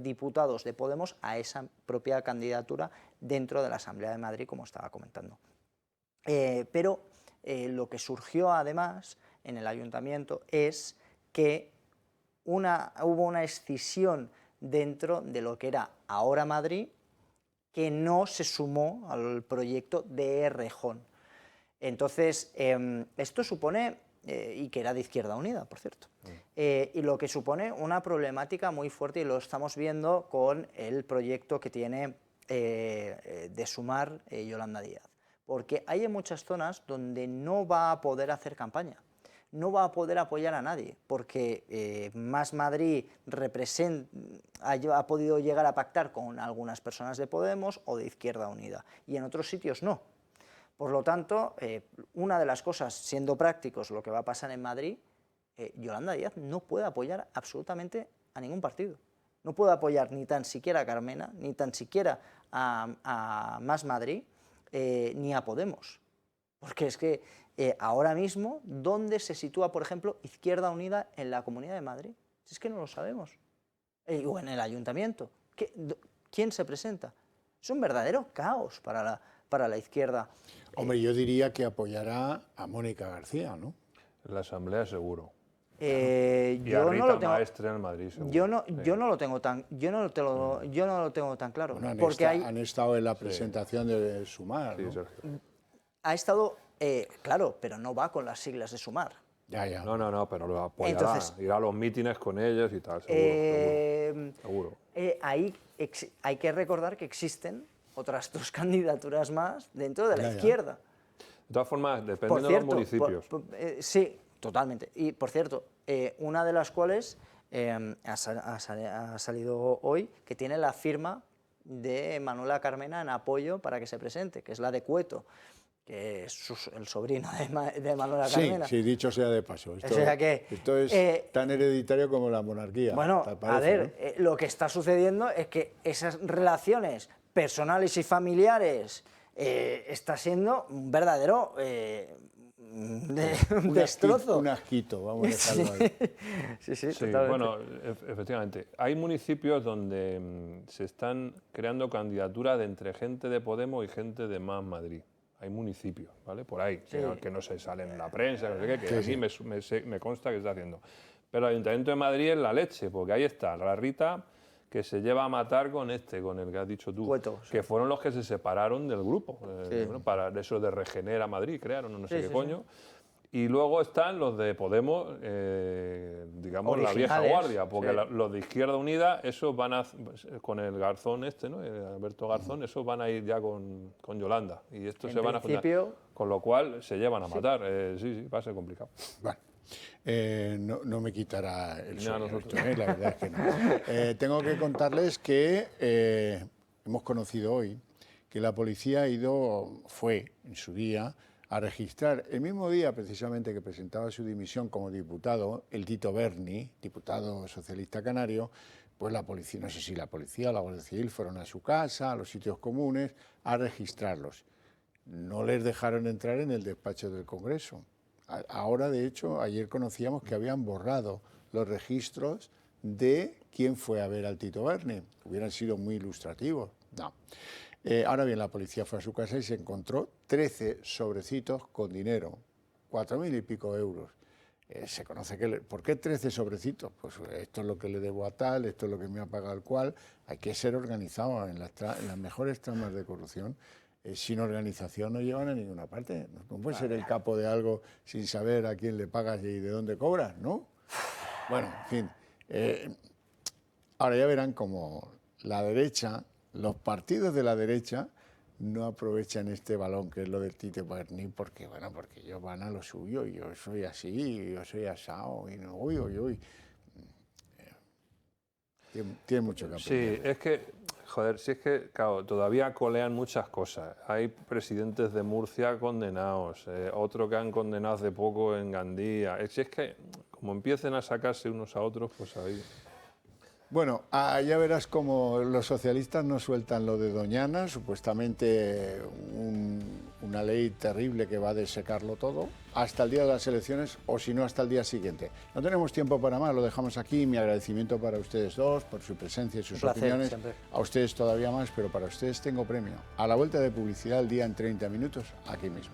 diputados de Podemos a esa propia candidatura dentro de la Asamblea de Madrid, como estaba comentando. Pero lo que surgió además en el ayuntamiento es que hubo una escisión dentro de lo que era ahora Madrid, que no se sumó al proyecto de Errejón. Entonces, esto supone, y que era de Izquierda Unida, por cierto, y lo que supone una problemática muy fuerte, y lo estamos viendo con el proyecto que tiene de sumar Yolanda Díaz. Porque hay en muchas zonas donde no va a poder hacer campaña, no va a poder apoyar a nadie, porque Más Madrid ha podido llegar a pactar con algunas personas de Podemos o de Izquierda Unida, y en otros sitios no. Por lo tanto, una de las cosas, siendo prácticos, lo que va a pasar en Madrid, Yolanda Díaz no puede apoyar absolutamente a ningún partido. No puede apoyar ni tan siquiera a Carmena, ni tan siquiera a Más Madrid, ni a Podemos. Porque es que ahora mismo, ¿dónde se sitúa, por ejemplo, Izquierda Unida en la Comunidad de Madrid? Si es que no lo sabemos. O en el Ayuntamiento. ¿Quién se presenta? Es un verdadero caos para la izquierda. Hombre, yo diría que apoyará a Mónica García, ¿no? En la Asamblea seguro. Yo a Rita no lo tengo, Maestre en Madrid seguro. yo no lo tengo tan claro. Bueno, porque han estado en la presentación de Sumar, Sí, ¿no? Sergio. Ha estado, claro, pero no va con las siglas de Sumar. Ya. No, pero lo apoyará. Entonces, irá a los mítines con ellos y tal, seguro. Ahí hay que recordar que existen otras dos candidaturas más dentro de la izquierda. De todas formas, dependiendo de los municipios. Sí, totalmente. Y, por cierto, una de las cuales ha salido hoy, que tiene la firma de Manuela Carmena en apoyo para que se presente, que es la de Cueto, que es el sobrino de Manuela Carmena. Sí, dicho sea de paso. Esto es tan hereditario como la monarquía. Bueno, parece, a ver, lo que está sucediendo es que esas relaciones personales y familiares está siendo un verdadero un destrozo. Un asquito, vamos a dejarlo ahí. Sí, totalmente. Bueno, efectivamente. Hay municipios donde se están creando candidaturas entre gente de Podemos y gente de Más Madrid. Hay municipios, ¿vale? Por ahí, que no se salen en la prensa, no sé qué, que así me consta que se está haciendo. Pero el Ayuntamiento de Madrid es la leche, porque ahí está la Rita que se lleva a matar con el que has dicho tú, Cueto, que fueron los que se separaron del grupo, bueno, para eso de Regenera Madrid, crearon, no sé qué coño. Y luego están los de Podemos, digamos, originales, la vieja guardia, porque los de Izquierda Unida, esos van con el Garzón ¿no? Alberto Garzón, esos van a ir ya con Yolanda. Y estos se van a juntar. Con lo cual se llevan a matar. Sí, va a ser complicado. Bueno. No me quitará el sueño, la verdad es que no. Tengo que contarles que hemos conocido hoy que la policía fue en su día a registrar, el mismo día precisamente que presentaba su dimisión como diputado, el Tito Berni, diputado socialista canario, pues la policía, no sé si la policía o la Guardia Civil fueron a su casa, a los sitios comunes, a registrarlos. No les dejaron entrar en el despacho del Congreso. Ahora, de hecho, ayer conocíamos que habían borrado los registros de quién fue a ver al Tito Berni. Hubieran sido muy ilustrativos. No. Ahora bien, la policía fue a su casa y se encontró 13 sobrecitos con dinero, 4.000 y pico euros. Se conoce que... ¿Por qué 13 sobrecitos? Pues esto es lo que le debo a tal, esto es lo que me ha pagado el cual. Hay que ser organizado. En las mejores tramas de corrupción, sin organización no llevan a ninguna parte. No puedes ser el capo de algo sin saber a quién le pagas y de dónde cobras, ¿no? Bueno, en fin. Ahora ya verán como la derecha, los partidos de la derecha, no aprovechan este balón que es lo del Tito Berni porque ellos van a lo suyo, y yo soy así, yo soy asado, y no, uy. Tiene mucho que aprender. Sí, es que, joder, si es que, claro, todavía colean muchas cosas. Hay presidentes de Murcia condenados, otro que han condenado hace poco en Gandía. Si es que, como empiecen a sacarse unos a otros, pues ahí... Bueno, ya verás cómo los socialistas no sueltan lo de Doñana, supuestamente una ley terrible que va a desecarlo todo, hasta el día de las elecciones o si no hasta el día siguiente. No tenemos tiempo para más, lo dejamos aquí. Mi agradecimiento para ustedes dos por su presencia y sus opiniones. Siempre. A ustedes todavía más, pero para ustedes tengo premio. A la vuelta de publicidad, el día en 30 minutos, aquí mismo.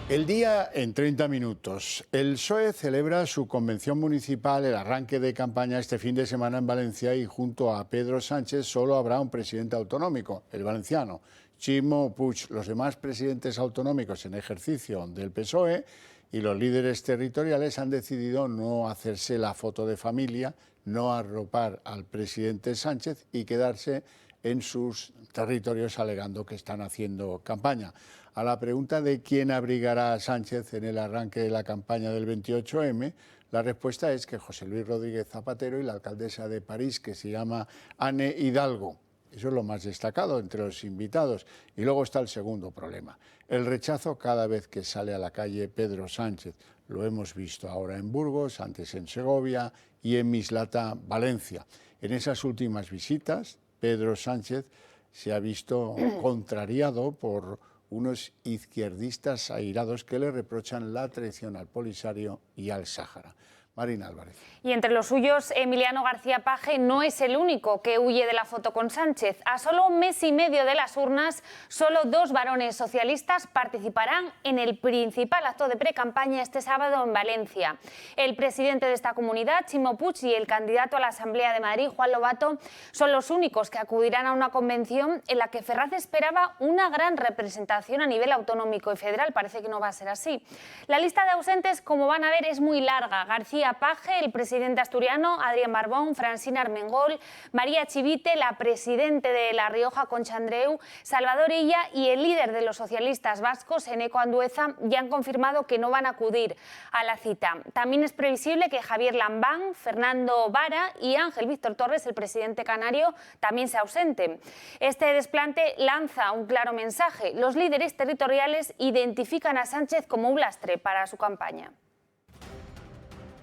El día en 30 minutos. El PSOE celebra su convención municipal, el arranque de campaña este fin de semana en Valencia, y junto a Pedro Sánchez solo habrá un presidente autonómico, el valenciano, Ximo Puig. Los demás presidentes autonómicos en ejercicio del PSOE y los líderes territoriales han decidido no hacerse la foto de familia, no arropar al presidente Sánchez y quedarse en sus territorios alegando que están haciendo campaña. A la pregunta de quién abrigará a Sánchez en el arranque de la campaña del 28M, la respuesta es que José Luis Rodríguez Zapatero y la alcaldesa de París, que se llama Anne Hidalgo. Eso es lo más destacado entre los invitados. Y luego está el segundo problema, el rechazo cada vez que sale a la calle Pedro Sánchez. Lo hemos visto ahora en Burgos, antes en Segovia y en Mislata, Valencia. En esas últimas visitas, Pedro Sánchez se ha visto contrariado por unos izquierdistas airados que le reprochan la traición al Polisario y al Sáhara. Marina Álvarez. Y entre los suyos, Emiliano García Paje no es el único que huye de la foto con Sánchez. A solo un mes y medio de las urnas, solo 2 varones socialistas participarán en el principal acto de precampaña este sábado en Valencia. El presidente de esta comunidad, Ximo Puig, y el candidato a la Asamblea de Madrid, Juan Lobato, son los únicos que acudirán a una convención en la que Ferraz esperaba una gran representación a nivel autonómico y federal. Parece que no va a ser así. La lista de ausentes, como van a ver, es muy larga. García Paje, el presidente asturiano, Adrián Barbón, Francina Armengol, María Chivite, la presidenta de La Rioja, Concha Andreu, Salvador Illa y el líder de los socialistas vascos, Eneko Andueza, ya han confirmado que no van a acudir a la cita. También es previsible que Javier Lambán, Fernando Vara y Ángel Víctor Torres, el presidente canario, también se ausenten. Este desplante lanza un claro mensaje. Los líderes territoriales identifican a Sánchez como un lastre para su campaña.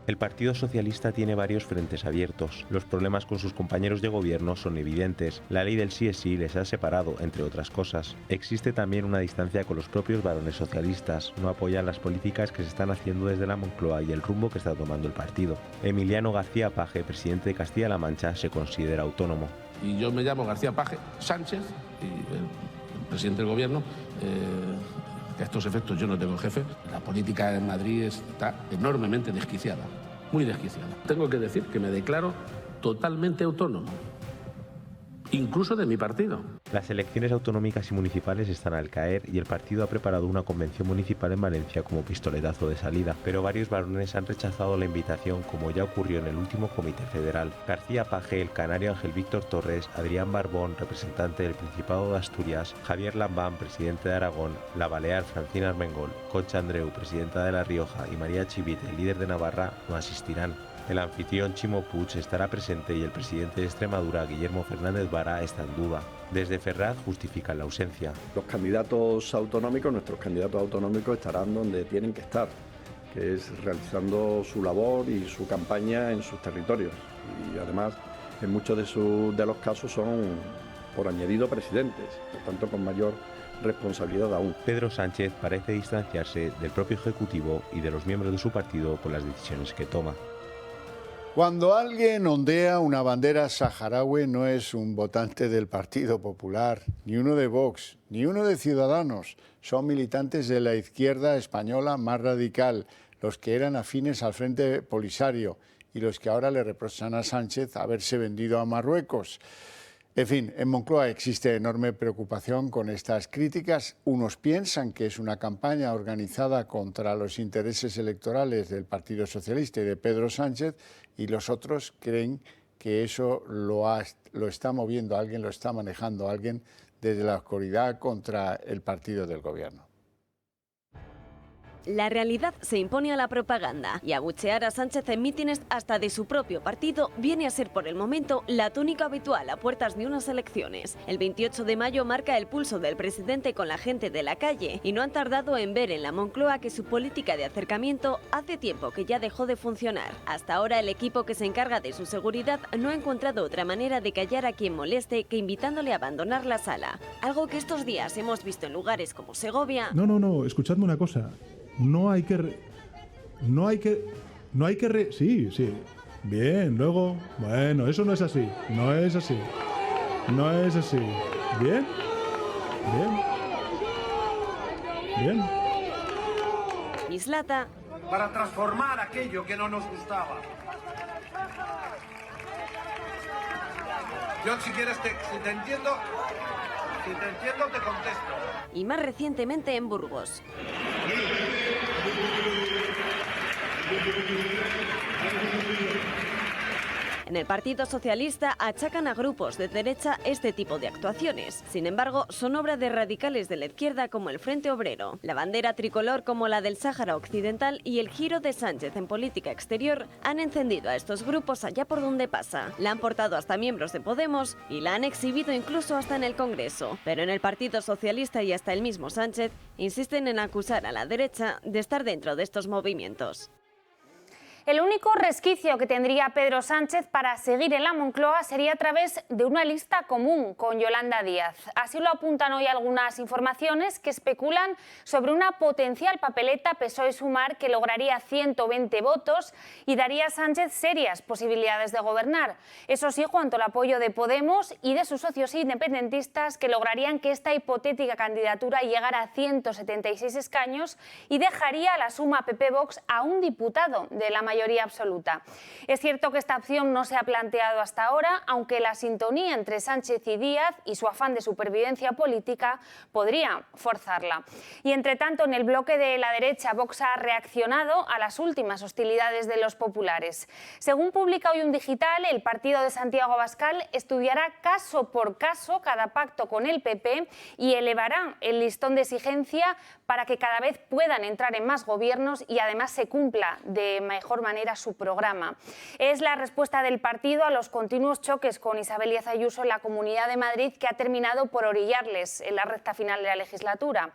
El Partido Socialista tiene varios frentes abiertos. Los problemas con sus compañeros de gobierno son evidentes. La ley del sí es sí les ha separado, entre otras cosas. Existe también una distancia con los propios varones socialistas. No apoyan las políticas que se están haciendo desde la Moncloa y el rumbo que está tomando el partido. Emiliano García Paje, presidente de Castilla-La Mancha, se considera autónomo. Y yo me llamo García Paje Sánchez, y el presidente del gobierno. A estos efectos yo no tengo jefe. La política en Madrid está enormemente desquiciada, muy desquiciada. Tengo que decir que me declaro totalmente autónomo, incluso de mi partido. Las elecciones autonómicas y municipales están al caer y el partido ha preparado una convención municipal en Valencia como pistoletazo de salida, pero varios varones han rechazado la invitación, como ya ocurrió en el último comité federal. García Paje, el canario Ángel Víctor Torres, Adrián Barbón, representante del Principado de Asturias, Javier Lambán, presidente de Aragón, la balear Francina Armengol, Concha Andreu, presidenta de La Rioja, y María Chivite, líder de Navarra, no asistirán. El anfitrión Ximo Puig estará presente y el presidente de Extremadura, Guillermo Fernández Vara, está en duda. Desde Ferraz justifican la ausencia. Los candidatos autonómicos, nuestros candidatos autonómicos, estarán donde tienen que estar, que es realizando su labor y su campaña en sus territorios. Y además, en muchos de los casos son por añadido presidentes, por tanto con mayor responsabilidad aún. Pedro Sánchez parece distanciarse del propio Ejecutivo y de los miembros de su partido por las decisiones que toma. Cuando alguien ondea una bandera saharaui no es un votante del Partido Popular, ni uno de Vox, ni uno de Ciudadanos. Son militantes de la izquierda española más radical, los que eran afines al Frente Polisario y los que ahora le reprochan a Sánchez haberse vendido a Marruecos. En fin, en Moncloa existe enorme preocupación con estas críticas. Unos piensan que es una campaña organizada contra los intereses electorales del Partido Socialista y de Pedro Sánchez, y los otros creen que eso lo está moviendo alguien, lo está manejando alguien desde la oscuridad contra el partido del gobierno. La realidad se impone a la propaganda y abuchear a Sánchez en mítines hasta de su propio partido viene a ser por el momento la tónica habitual a puertas de unas elecciones. El 28 de mayo marca el pulso del presidente con la gente de la calle y no han tardado en ver en la Moncloa que su política de acercamiento hace tiempo que ya dejó de funcionar. Hasta ahora el equipo que se encarga de su seguridad no ha encontrado otra manera de callar a quien moleste que invitándole a abandonar la sala. Algo que estos días hemos visto en lugares como Segovia. No, escuchadme una cosa. Sí. Bien, luego... Bueno, eso no es así. No es así. Bien. Mislata. Para transformar aquello que no nos gustaba. Yo, si quieres, si te entiendo, te contesto. Y más recientemente en Burgos. En el Partido Socialista achacan a grupos de derecha este tipo de actuaciones. Sin embargo, son obra de radicales de la izquierda como el Frente Obrero. La bandera tricolor como la del Sáhara Occidental y el giro de Sánchez en política exterior han encendido a estos grupos allá por donde pasa. La han portado hasta miembros de Podemos y la han exhibido incluso hasta en el Congreso. Pero en el Partido Socialista y hasta el mismo Sánchez insisten en acusar a la derecha de estar dentro de estos movimientos. El único resquicio que tendría Pedro Sánchez para seguir en la Moncloa sería a través de una lista común con Yolanda Díaz. Así lo apuntan hoy algunas informaciones que especulan sobre una potencial papeleta PSOE-Sumar que lograría 120 votos y daría a Sánchez serias posibilidades de gobernar. Eso sí, junto al apoyo de Podemos y de sus socios independentistas que lograrían que esta hipotética candidatura llegara a 176 escaños y dejaría a la suma PP-Vox a un diputado de la mayoría absoluta. Es cierto que esta opción no se ha planteado hasta ahora, aunque la sintonía entre Sánchez y Díaz y su afán de supervivencia política podría forzarla. Y entre tanto, en el bloque de la derecha, Vox ha reaccionado a las últimas hostilidades de los populares. Según publica hoy Un Digital, el partido de Santiago Abascal estudiará caso por caso cada pacto con el PP y elevará el listón de exigencia para que cada vez puedan entrar en más gobiernos y además se cumpla de mejor manera su programa. Es la respuesta del partido a los continuos choques con Isabel Díaz Ayuso en la Comunidad de Madrid que ha terminado por orillarles en la recta final de la legislatura.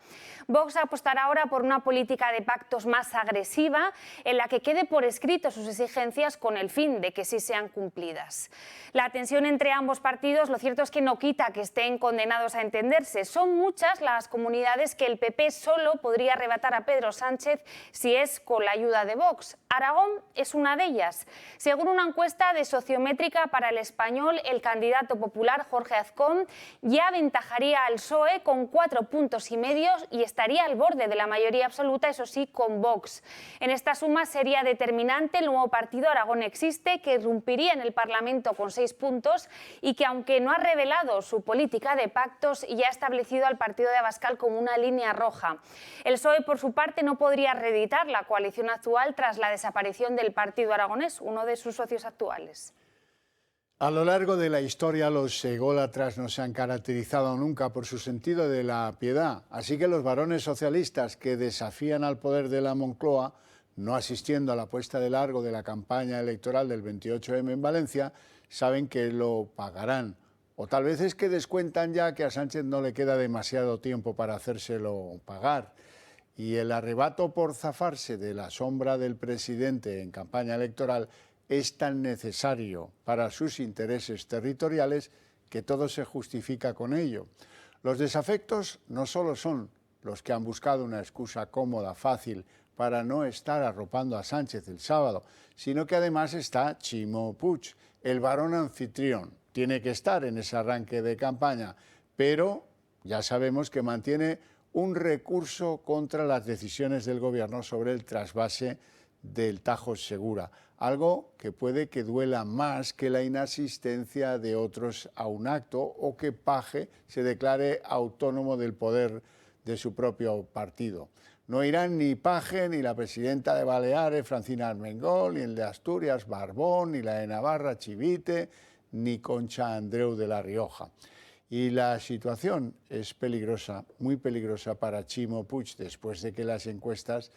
Vox apostará ahora por una política de pactos más agresiva en la que quede por escrito sus exigencias con el fin de que sí sean cumplidas. La tensión entre ambos partidos, lo cierto es que no quita que estén condenados a entenderse. Son muchas las comunidades que el PP solo podría arrebatar a Pedro Sánchez si es con la ayuda de Vox. Aragón es una de ellas. Según una encuesta de Sociométrica para El Español, el candidato popular Jorge Azcón ya aventajaría al PSOE con 4,5 puntos y estaría al borde de la mayoría absoluta, eso sí, con Vox. En esta suma sería determinante el nuevo partido Aragón Existe, que irrumpiría en el Parlamento con 6 puntos y que, aunque no ha revelado su política de pactos, ya ha establecido al partido de Abascal como una línea roja. El PSOE, por su parte, no podría reeditar la coalición actual tras la desaparición del Partido Aragonés, uno de sus socios actuales. A lo largo de la historia, los ególatras no se han caracterizado nunca por su sentido de la piedad. Así que los varones socialistas que desafían al poder de la Moncloa, no asistiendo a la puesta de largo de la campaña electoral del 28M en Valencia, saben que lo pagarán. O tal vez es que descuentan ya que a Sánchez no le queda demasiado tiempo para hacérselo pagar. Y el arrebato por zafarse de la sombra del presidente en campaña electoral es tan necesario para sus intereses territoriales que todo se justifica con ello. Los desafectos no solo son los que han buscado una excusa cómoda, fácil, para no estar arropando a Sánchez el sábado, sino que además está Ximo Puig, el varón anfitrión. Tiene que estar en ese arranque de campaña, pero ya sabemos que mantiene un recurso contra las decisiones del Gobierno sobre el trasvase del Tajo Segura, algo que puede que duela más que la inasistencia de otros a un acto o que Paje se declare autónomo del poder de su propio partido. No irán ni Paje, ni la presidenta de Baleares, Francina Armengol, ni el de Asturias, Barbón, ni la de Navarra, Chivite, ni Concha Andreu de La Rioja. Y la situación es peligrosa, muy peligrosa para Ximo Puig, después de que las encuestas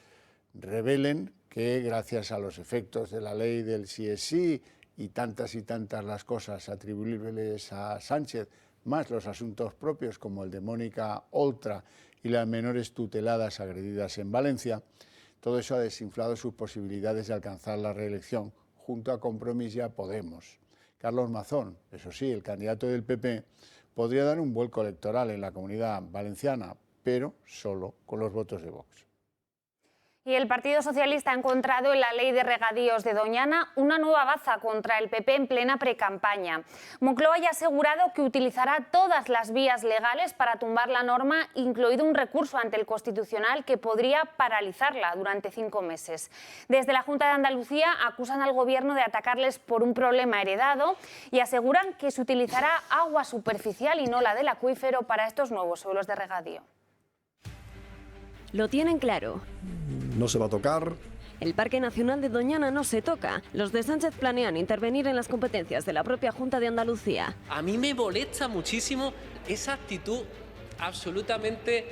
revelen que, gracias a los efectos de la ley del sí es sí y tantas las cosas atribuibles a Sánchez, más los asuntos propios como el de Mónica Oltra y las menores tuteladas agredidas en Valencia, todo eso ha desinflado sus posibilidades de alcanzar la reelección junto a Compromís y a Podemos. Carlos Mazón, eso sí, el candidato del PP, podría dar un vuelco electoral en la Comunidad Valenciana, pero solo con los votos de Vox. Y el Partido Socialista ha encontrado en la ley de regadíos de Doñana una nueva baza contra el PP en plena precampaña. Moncloa ya ha asegurado que utilizará todas las vías legales para tumbar la norma, incluido un recurso ante el Constitucional que podría paralizarla durante 5 meses. Desde la Junta de Andalucía acusan al Gobierno de atacarles por un problema heredado y aseguran que se utilizará agua superficial y no la del acuífero para estos nuevos suelos de regadío. Lo tienen claro. No se va a tocar. El Parque Nacional de Doñana no se toca. Los de Sánchez planean intervenir en las competencias de la propia Junta de Andalucía. A mí me molesta muchísimo esa actitud absolutamente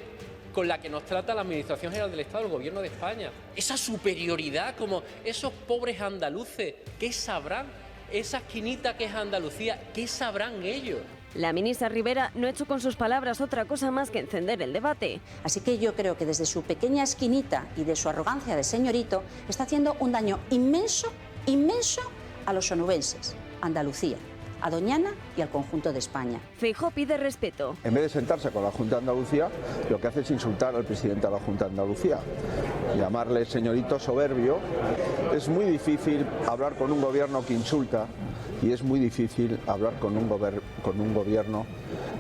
con la que nos trata la Administración General del Estado, el Gobierno de España. Esa superioridad, como esos pobres andaluces, ¿qué sabrán? Esa esquinita que es Andalucía, ¿qué sabrán ellos? La ministra Ribera no ha hecho con sus palabras otra cosa más que encender el debate. Así que yo creo que desde su pequeña esquinita y de su arrogancia de señorito está haciendo un daño inmenso, inmenso a los onubenses, a Andalucía, a Doñana y al conjunto de España. Feijóo pide respeto. En vez de sentarse con la Junta de Andalucía, lo que hace es insultar al presidente de la Junta de Andalucía, llamarle señorito soberbio. Es muy difícil hablar con un gobierno que insulta y es muy difícil hablar con un gobierno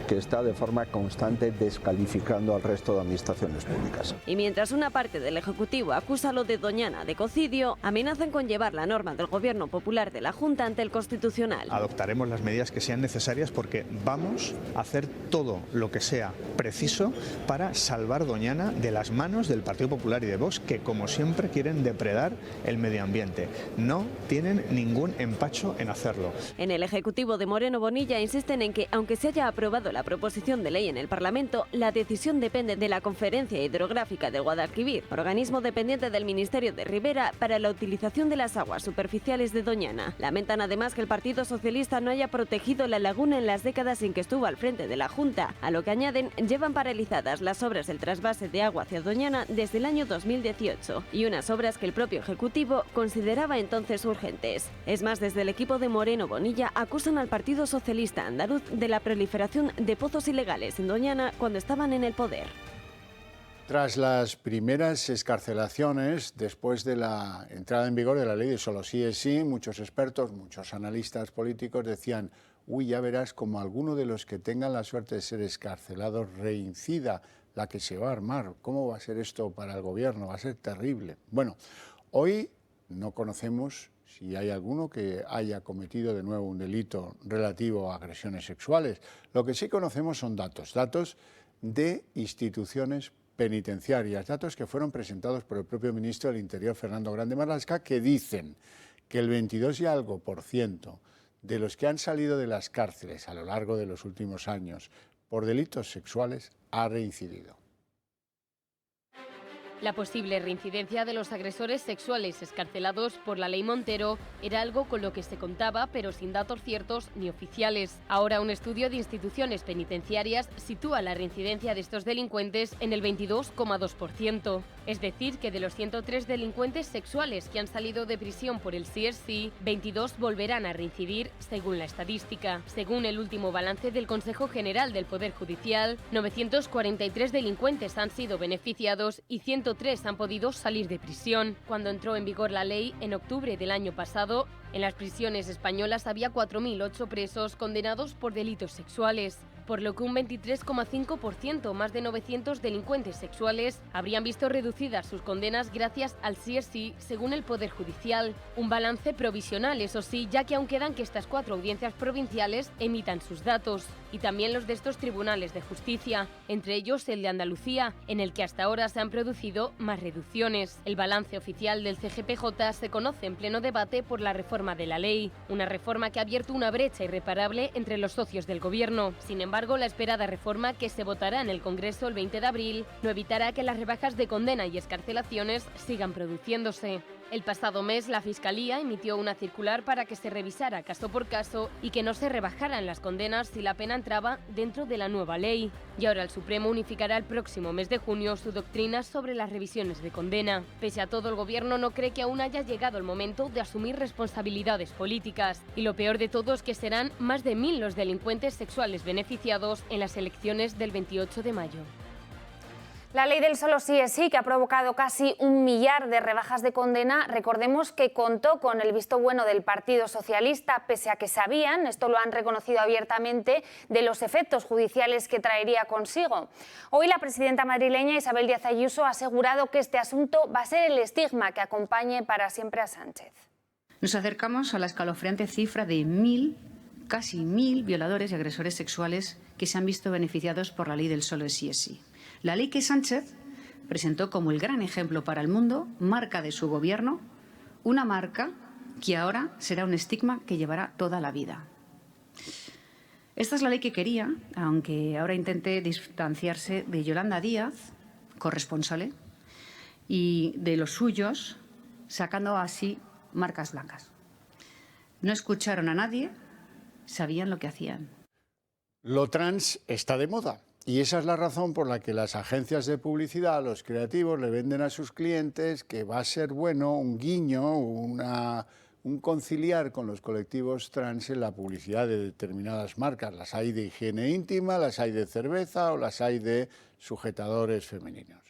que está de forma constante descalificando al resto de administraciones públicas. Y mientras una parte del Ejecutivo acusa a lo de Doñana de cocidio, amenazan con llevar la norma del Gobierno Popular de la Junta ante el Constitucional. Adoptaremos las medidas que sean necesarias porque vamos a hacer todo lo que sea preciso para salvar Doñana de las manos del Partido Popular y de Vox, que como siempre quieren depredar el medio ambiente. No tienen ningún empacho en hacerlo. En el Ejecutivo de Moreno Bonilla insisten en que, aunque se haya aprobado la proposición de ley en el Parlamento, la decisión depende de la Conferencia Hidrográfica del Guadalquivir, organismo dependiente del Ministerio de Ribera para la utilización de las aguas superficiales de Doñana. Lamentan además que el Partido Socialista no haya protegido la laguna en las décadas en que estuvo al frente de la Junta, a lo que añaden llevan paralizadas las obras del trasvase de agua hacia Doñana desde el año 2018 y unas obras que el propio Ejecutivo consideraba entonces urgentes. Es más, desde el equipo de Moreno Bonilla acusan al Partido Socialista andaluz de la proliferación de pozos ilegales en Doñana cuando estaban en el poder. Tras las primeras excarcelaciones, después de la entrada en vigor de la ley de solo sí es sí, muchos expertos, muchos analistas políticos decían: uy, ya verás como alguno de los que tengan la suerte de ser excarcelados reincida, la que se va a armar. ¿Cómo va a ser esto para el gobierno? Va a ser terrible. Bueno, hoy no conocemos si hay alguno que haya cometido de nuevo un delito relativo a agresiones sexuales. Lo que sí conocemos son datos de instituciones penitenciarias, datos que fueron presentados por el propio ministro del Interior, Fernando Grande Marlaska, que dicen que el 22 y algo % de los que han salido de las cárceles a lo largo de los últimos años por delitos sexuales ha reincidido. La posible reincidencia de los agresores sexuales excarcelados por la ley Montero era algo con lo que se contaba, pero sin datos ciertos ni oficiales. Ahora un estudio de instituciones penitenciarias sitúa la reincidencia de estos delincuentes en el 22,2%. Es decir, que de los 103 delincuentes sexuales que han salido de prisión por el CSI, 22 volverán a reincidir, según la estadística. Según el último balance del Consejo General del Poder Judicial, 943 delincuentes han sido beneficiados y 103 han podido salir de prisión. Cuando entró en vigor la ley, en octubre del año pasado, en las prisiones españolas había 4.008 presos condenados por delitos sexuales, por lo que un 23,5%, más de 900 delincuentes sexuales, habrían visto reducidas sus condenas gracias al CSI, según el Poder Judicial. Un balance provisional, eso sí, ya que aún quedan que estas 4 audiencias provinciales emitan sus datos, y también los de estos tribunales de justicia, entre ellos el de Andalucía, en el que hasta ahora se han producido más reducciones. El balance oficial del CGPJ se conoce en pleno debate por la reforma de la ley, una reforma que ha abierto una brecha irreparable entre los socios del gobierno. Sin embargo, la esperada reforma, que se votará en el Congreso el 20 de abril, no evitará que las rebajas de condena y excarcelaciones sigan produciéndose. El pasado mes, la Fiscalía emitió una circular para que se revisara caso por caso y que no se rebajaran las condenas si la pena entraba dentro de la nueva ley. Y ahora el Supremo unificará el próximo mes de junio su doctrina sobre las revisiones de condena. Pese a todo, el Gobierno no cree que aún haya llegado el momento de asumir responsabilidades políticas. Y lo peor de todo es que serán más de 1.000 los delincuentes sexuales beneficiados en las elecciones del 28 de mayo. La ley del solo sí es sí, que ha provocado casi 1 millar de rebajas de condena, recordemos que contó con el visto bueno del Partido Socialista, pese a que sabían, esto lo han reconocido abiertamente, de los efectos judiciales que traería consigo. Hoy la presidenta madrileña Isabel Díaz Ayuso ha asegurado que este asunto va a ser el estigma que acompañe para siempre a Sánchez. Nos acercamos a la escalofriante cifra de 1.000, casi 1.000 violadores y agresores sexuales que se han visto beneficiados por la ley del solo sí es sí. La ley que Sánchez presentó como el gran ejemplo para el mundo, marca de su gobierno, una marca que ahora será un estigma que llevará toda la vida. Esta es la ley que quería, aunque ahora intente distanciarse de Yolanda Díaz, corresponsable, y de los suyos, sacando así marcas blancas. No escucharon a nadie, sabían lo que hacían. Lo trans está de moda. Y esa es la razón por la que las agencias de publicidad, los creativos, le venden a sus clientes que va a ser bueno un guiño, un conciliar con los colectivos trans en la publicidad de determinadas marcas. Las hay de higiene íntima, las hay de cerveza o las hay de sujetadores femeninos.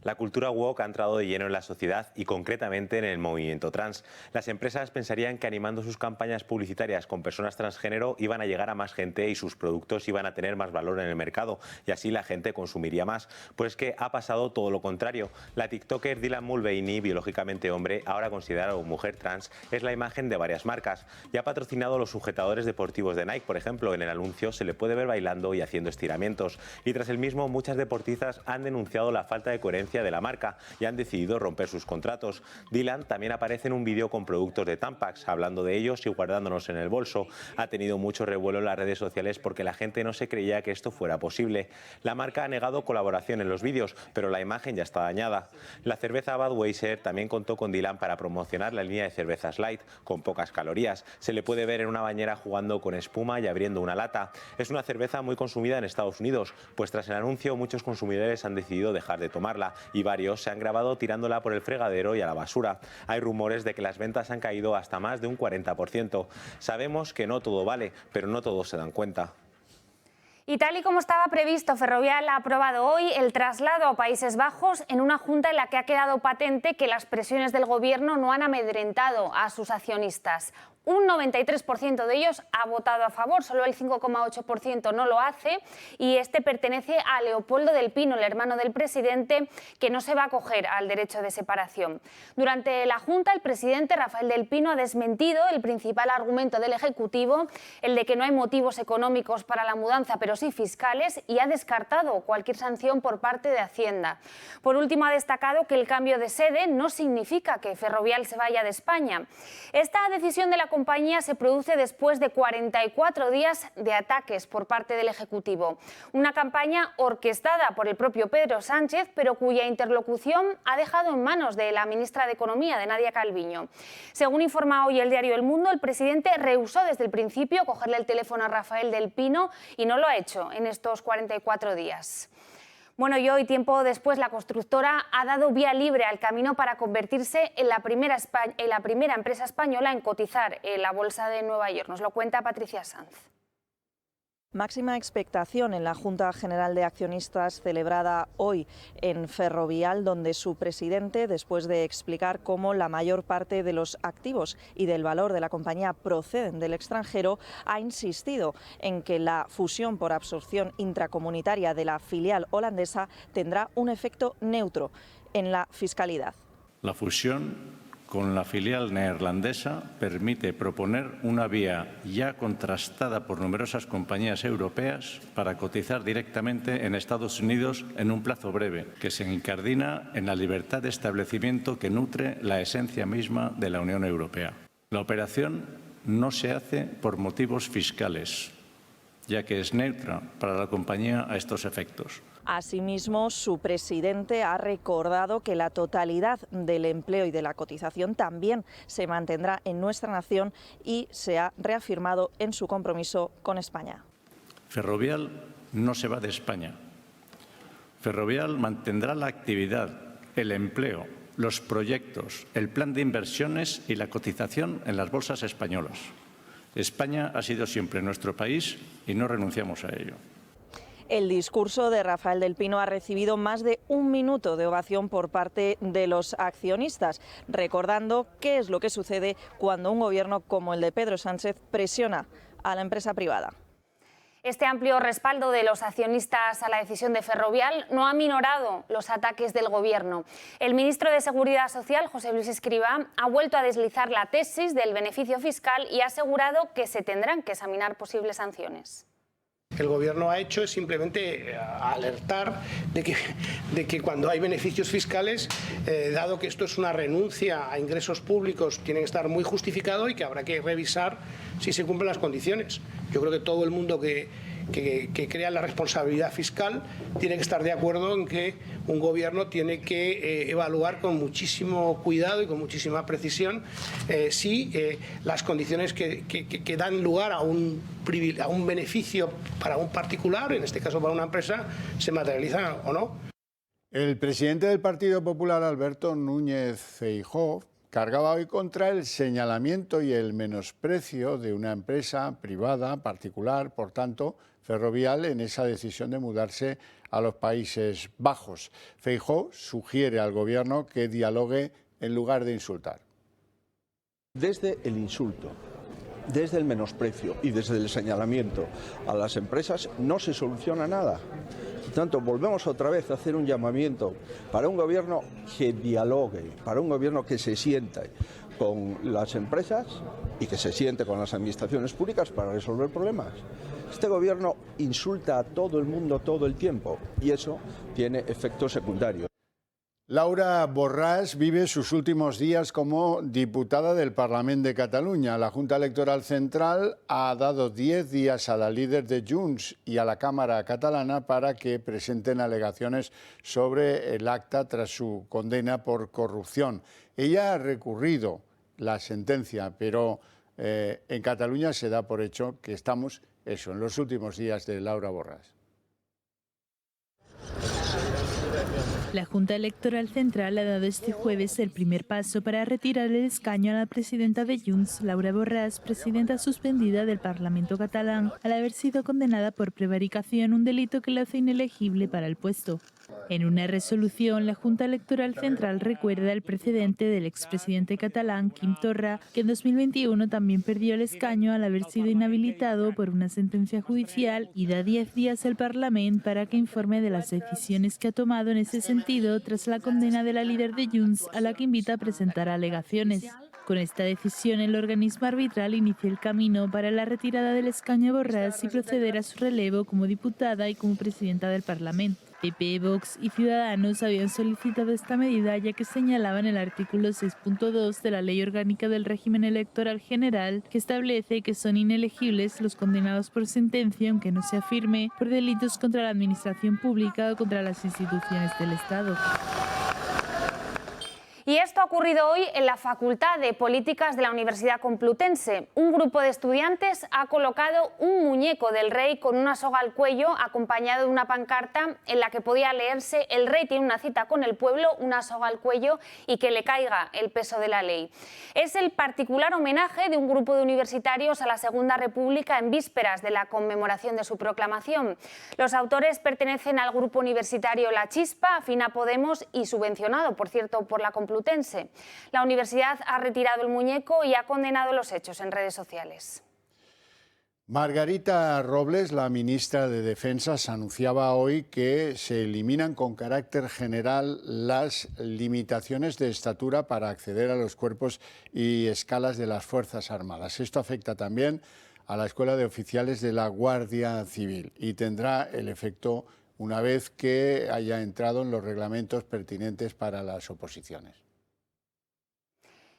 La cultura woke ha entrado de lleno en la sociedad y concretamente en el movimiento trans. Las empresas pensarían que animando sus campañas publicitarias con personas transgénero iban a llegar a más gente y sus productos iban a tener más valor en el mercado y así la gente consumiría más. Pues es que ha pasado todo lo contrario. La tiktoker Dylan Mulvaney, biológicamente hombre, ahora considerada mujer trans, es la imagen de varias marcas y ha patrocinado los sujetadores deportivos de Nike. Por ejemplo, en el anuncio se le puede ver bailando y haciendo estiramientos. Y tras el mismo, muchas deportistas han denunciado la falta de coherencia de la marca y han decidido romper sus contratos. Dylan también aparece en un vídeo con productos de Tampax, hablando de ellos y guardándonos en el bolso. Ha tenido mucho revuelo en las redes sociales porque la gente no se creía que esto fuera posible. La marca ha negado colaboración en los vídeos, pero la imagen ya está dañada. La cerveza Budweiser también contó con Dylan para promocionar la línea de cervezas light, con pocas calorías. Se le puede ver en una bañera jugando con espuma y abriendo una lata. Es una cerveza muy consumida en Estados Unidos, pues tras el anuncio muchos consumidores han decidido dejar de tomarla y varios se han grabado tirándola por el fregadero y a la basura. Hay rumores de que las ventas han caído hasta más de un 40%. Sabemos que no todo vale, pero no todos se dan cuenta. Y tal y como estaba previsto, Ferrovial ha aprobado hoy el traslado a Países Bajos en una junta en la que ha quedado patente que las presiones del gobierno no han amedrentado a sus accionistas. Un 93% de ellos ha votado a favor, solo el 5,8% no lo hace, y este pertenece a Leopoldo del Pino, el hermano del presidente, que no se va a acoger al derecho de separación. Durante la Junta, el presidente Rafael del Pino ha desmentido el principal argumento del Ejecutivo, el de que no hay motivos económicos para la mudanza, pero sí fiscales, y ha descartado cualquier sanción por parte de Hacienda. Por último, ha destacado que el cambio de sede no significa que Ferrovial se vaya de España. Esta decisión de la compañía se produce después de 44 días de ataques por parte del Ejecutivo. Una campaña orquestada por el propio Pedro Sánchez, pero cuya interlocución ha dejado en manos de la ministra de Economía, de Nadia Calviño. Según informa hoy el diario El Mundo, el presidente rehusó desde el principio cogerle el teléfono a Rafael del Pino y no lo ha hecho en estos 44 días. Bueno, y hoy, tiempo después, la constructora ha dado vía libre al Camino para convertirse en la primera empresa española en cotizar en la Bolsa de Nueva York. Nos lo cuenta Patricia Sanz. Máxima expectación en la Junta General de Accionistas celebrada hoy en Ferrovial, donde su presidente, después de explicar cómo la mayor parte de los activos y del valor de la compañía proceden del extranjero, ha insistido en que la fusión por absorción intracomunitaria de la filial holandesa tendrá un efecto neutro en la fiscalidad. La fusión con la filial neerlandesa permite proponer una vía ya contrastada por numerosas compañías europeas para cotizar directamente en Estados Unidos en un plazo breve, que se incardina en la libertad de establecimiento que nutre la esencia misma de la Unión Europea. La operación no se hace por motivos fiscales, ya que es neutra para la compañía a estos efectos. Asimismo, su presidente ha recordado que la totalidad del empleo y de la cotización también se mantendrá en nuestra nación y se ha reafirmado en su compromiso con España. Ferrovial no se va de España. Ferrovial mantendrá la actividad, el empleo, los proyectos, el plan de inversiones y la cotización en las bolsas españolas. España ha sido siempre nuestro país y no renunciamos a ello. El discurso de Rafael del Pino ha recibido más de 1 minuto de ovación por parte de los accionistas, recordando qué es lo que sucede cuando un gobierno como el de Pedro Sánchez presiona a la empresa privada. Este amplio respaldo de los accionistas a la decisión de Ferrovial no ha minorado los ataques del Gobierno. El ministro de Seguridad Social, José Luis Escrivá, ha vuelto a deslizar la tesis del beneficio fiscal y ha asegurado que se tendrán que examinar posibles sanciones. El Gobierno ha hecho es simplemente alertar de que cuando hay beneficios fiscales, dado que esto es una renuncia a ingresos públicos, tiene que estar muy justificado y que habrá que revisar si se cumplen las condiciones. Yo creo que todo el mundo que crea la responsabilidad fiscal tiene que estar de acuerdo en que un gobierno tiene que evaluar con muchísimo cuidado y con muchísima precisión si las condiciones que dan lugar a un beneficio para un particular, en este caso para una empresa, se materializan o no. El presidente del Partido Popular, Alberto Núñez Feijóo, cargaba hoy contra el señalamiento y el menosprecio de una empresa privada, particular, por tanto, Ferrovial, en esa decisión de mudarse a los Países Bajos. Feijóo sugiere al Gobierno que dialogue en lugar de insultar. Desde el insulto, desde el menosprecio y desde el señalamiento a las empresas no se soluciona nada. Por tanto, volvemos otra vez a hacer un llamamiento para un gobierno que dialogue, para un gobierno que se siente con las empresas y que se siente con las administraciones públicas para resolver problemas. Este gobierno insulta a todo el mundo todo el tiempo y eso tiene efectos secundarios. Laura Borràs vive sus últimos días como diputada del Parlament de Cataluña. La Junta Electoral Central ha dado 10 días a la líder de Junts y a la Cámara catalana para que presenten alegaciones sobre el acta tras su condena por corrupción. Ella ha recurrido la sentencia, pero en Cataluña se da por hecho que estamos en los últimos días de Laura Borràs. La Junta Electoral Central ha dado este jueves el primer paso para retirar el escaño a la presidenta de Junts, Laura Borràs, presidenta suspendida del Parlamento catalán, al haber sido condenada por prevaricación, un delito que la hace inelegible para el puesto. En una resolución, la Junta Electoral Central recuerda el precedente del expresidente catalán, Quim Torra, que en 2021 también perdió el escaño al haber sido inhabilitado por una sentencia judicial, y da 10 días al Parlamento para que informe de las decisiones que ha tomado en ese sentido tras la condena de la líder de Junts, a la que invita a presentar alegaciones. Con esta decisión, el organismo arbitral inicia el camino para la retirada del escaño a Borràs y proceder a su relevo como diputada y como presidenta del Parlamento. PP, Vox y Ciudadanos habían solicitado esta medida ya que señalaban el artículo 6.2 de la Ley Orgánica del Régimen Electoral General, que establece que son inelegibles los condenados por sentencia, aunque no se afirme, por delitos contra la administración pública o contra las instituciones del Estado. Y esto ha ocurrido hoy en la Facultad de Políticas de la Universidad Complutense. Un grupo de estudiantes ha colocado un muñeco del rey con una soga al cuello, acompañado de una pancarta en la que podía leerse: el rey tiene una cita con el pueblo, una soga al cuello y que le caiga el peso de la ley. Es el particular homenaje de un grupo de universitarios a la Segunda República en vísperas de la conmemoración de su proclamación. Los autores pertenecen al grupo universitario La Chispa, afín a Podemos y subvencionado, por cierto, por la Complutense. La universidad ha retirado el muñeco y ha condenado los hechos en redes sociales. Margarita Robles, la ministra de Defensa, anunciaba hoy que se eliminan con carácter general las limitaciones de estatura para acceder a los cuerpos y escalas de las Fuerzas Armadas. Esto afecta también a la Escuela de Oficiales de la Guardia Civil y tendrá el efecto una vez que haya entrado en los reglamentos pertinentes para las oposiciones.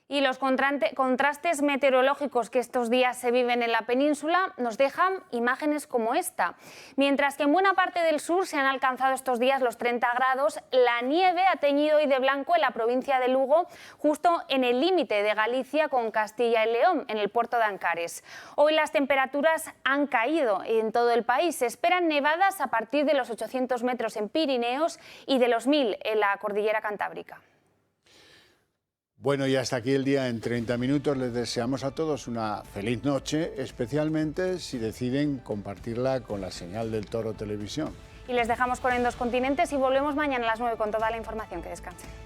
Y los contrastes meteorológicos que estos días se viven en la península nos dejan imágenes como esta. Mientras que en buena parte del sur se han alcanzado estos días los 30 grados, la nieve ha teñido hoy de blanco en la provincia de Lugo, justo en el límite de Galicia con Castilla y León, en el puerto de Ancares. Hoy las temperaturas han caído en todo el país. Se esperan nevadas a partir de los 800 metros en Pirineos y de los 1000 en la cordillera Cantábrica. Bueno, y hasta aquí el día en 30 minutos. Les deseamos a todos una feliz noche, especialmente si deciden compartirla con la señal del Toro Televisión. Y les dejamos con En Dos Continentes y volvemos mañana a las 9 con toda la información. Que descansen.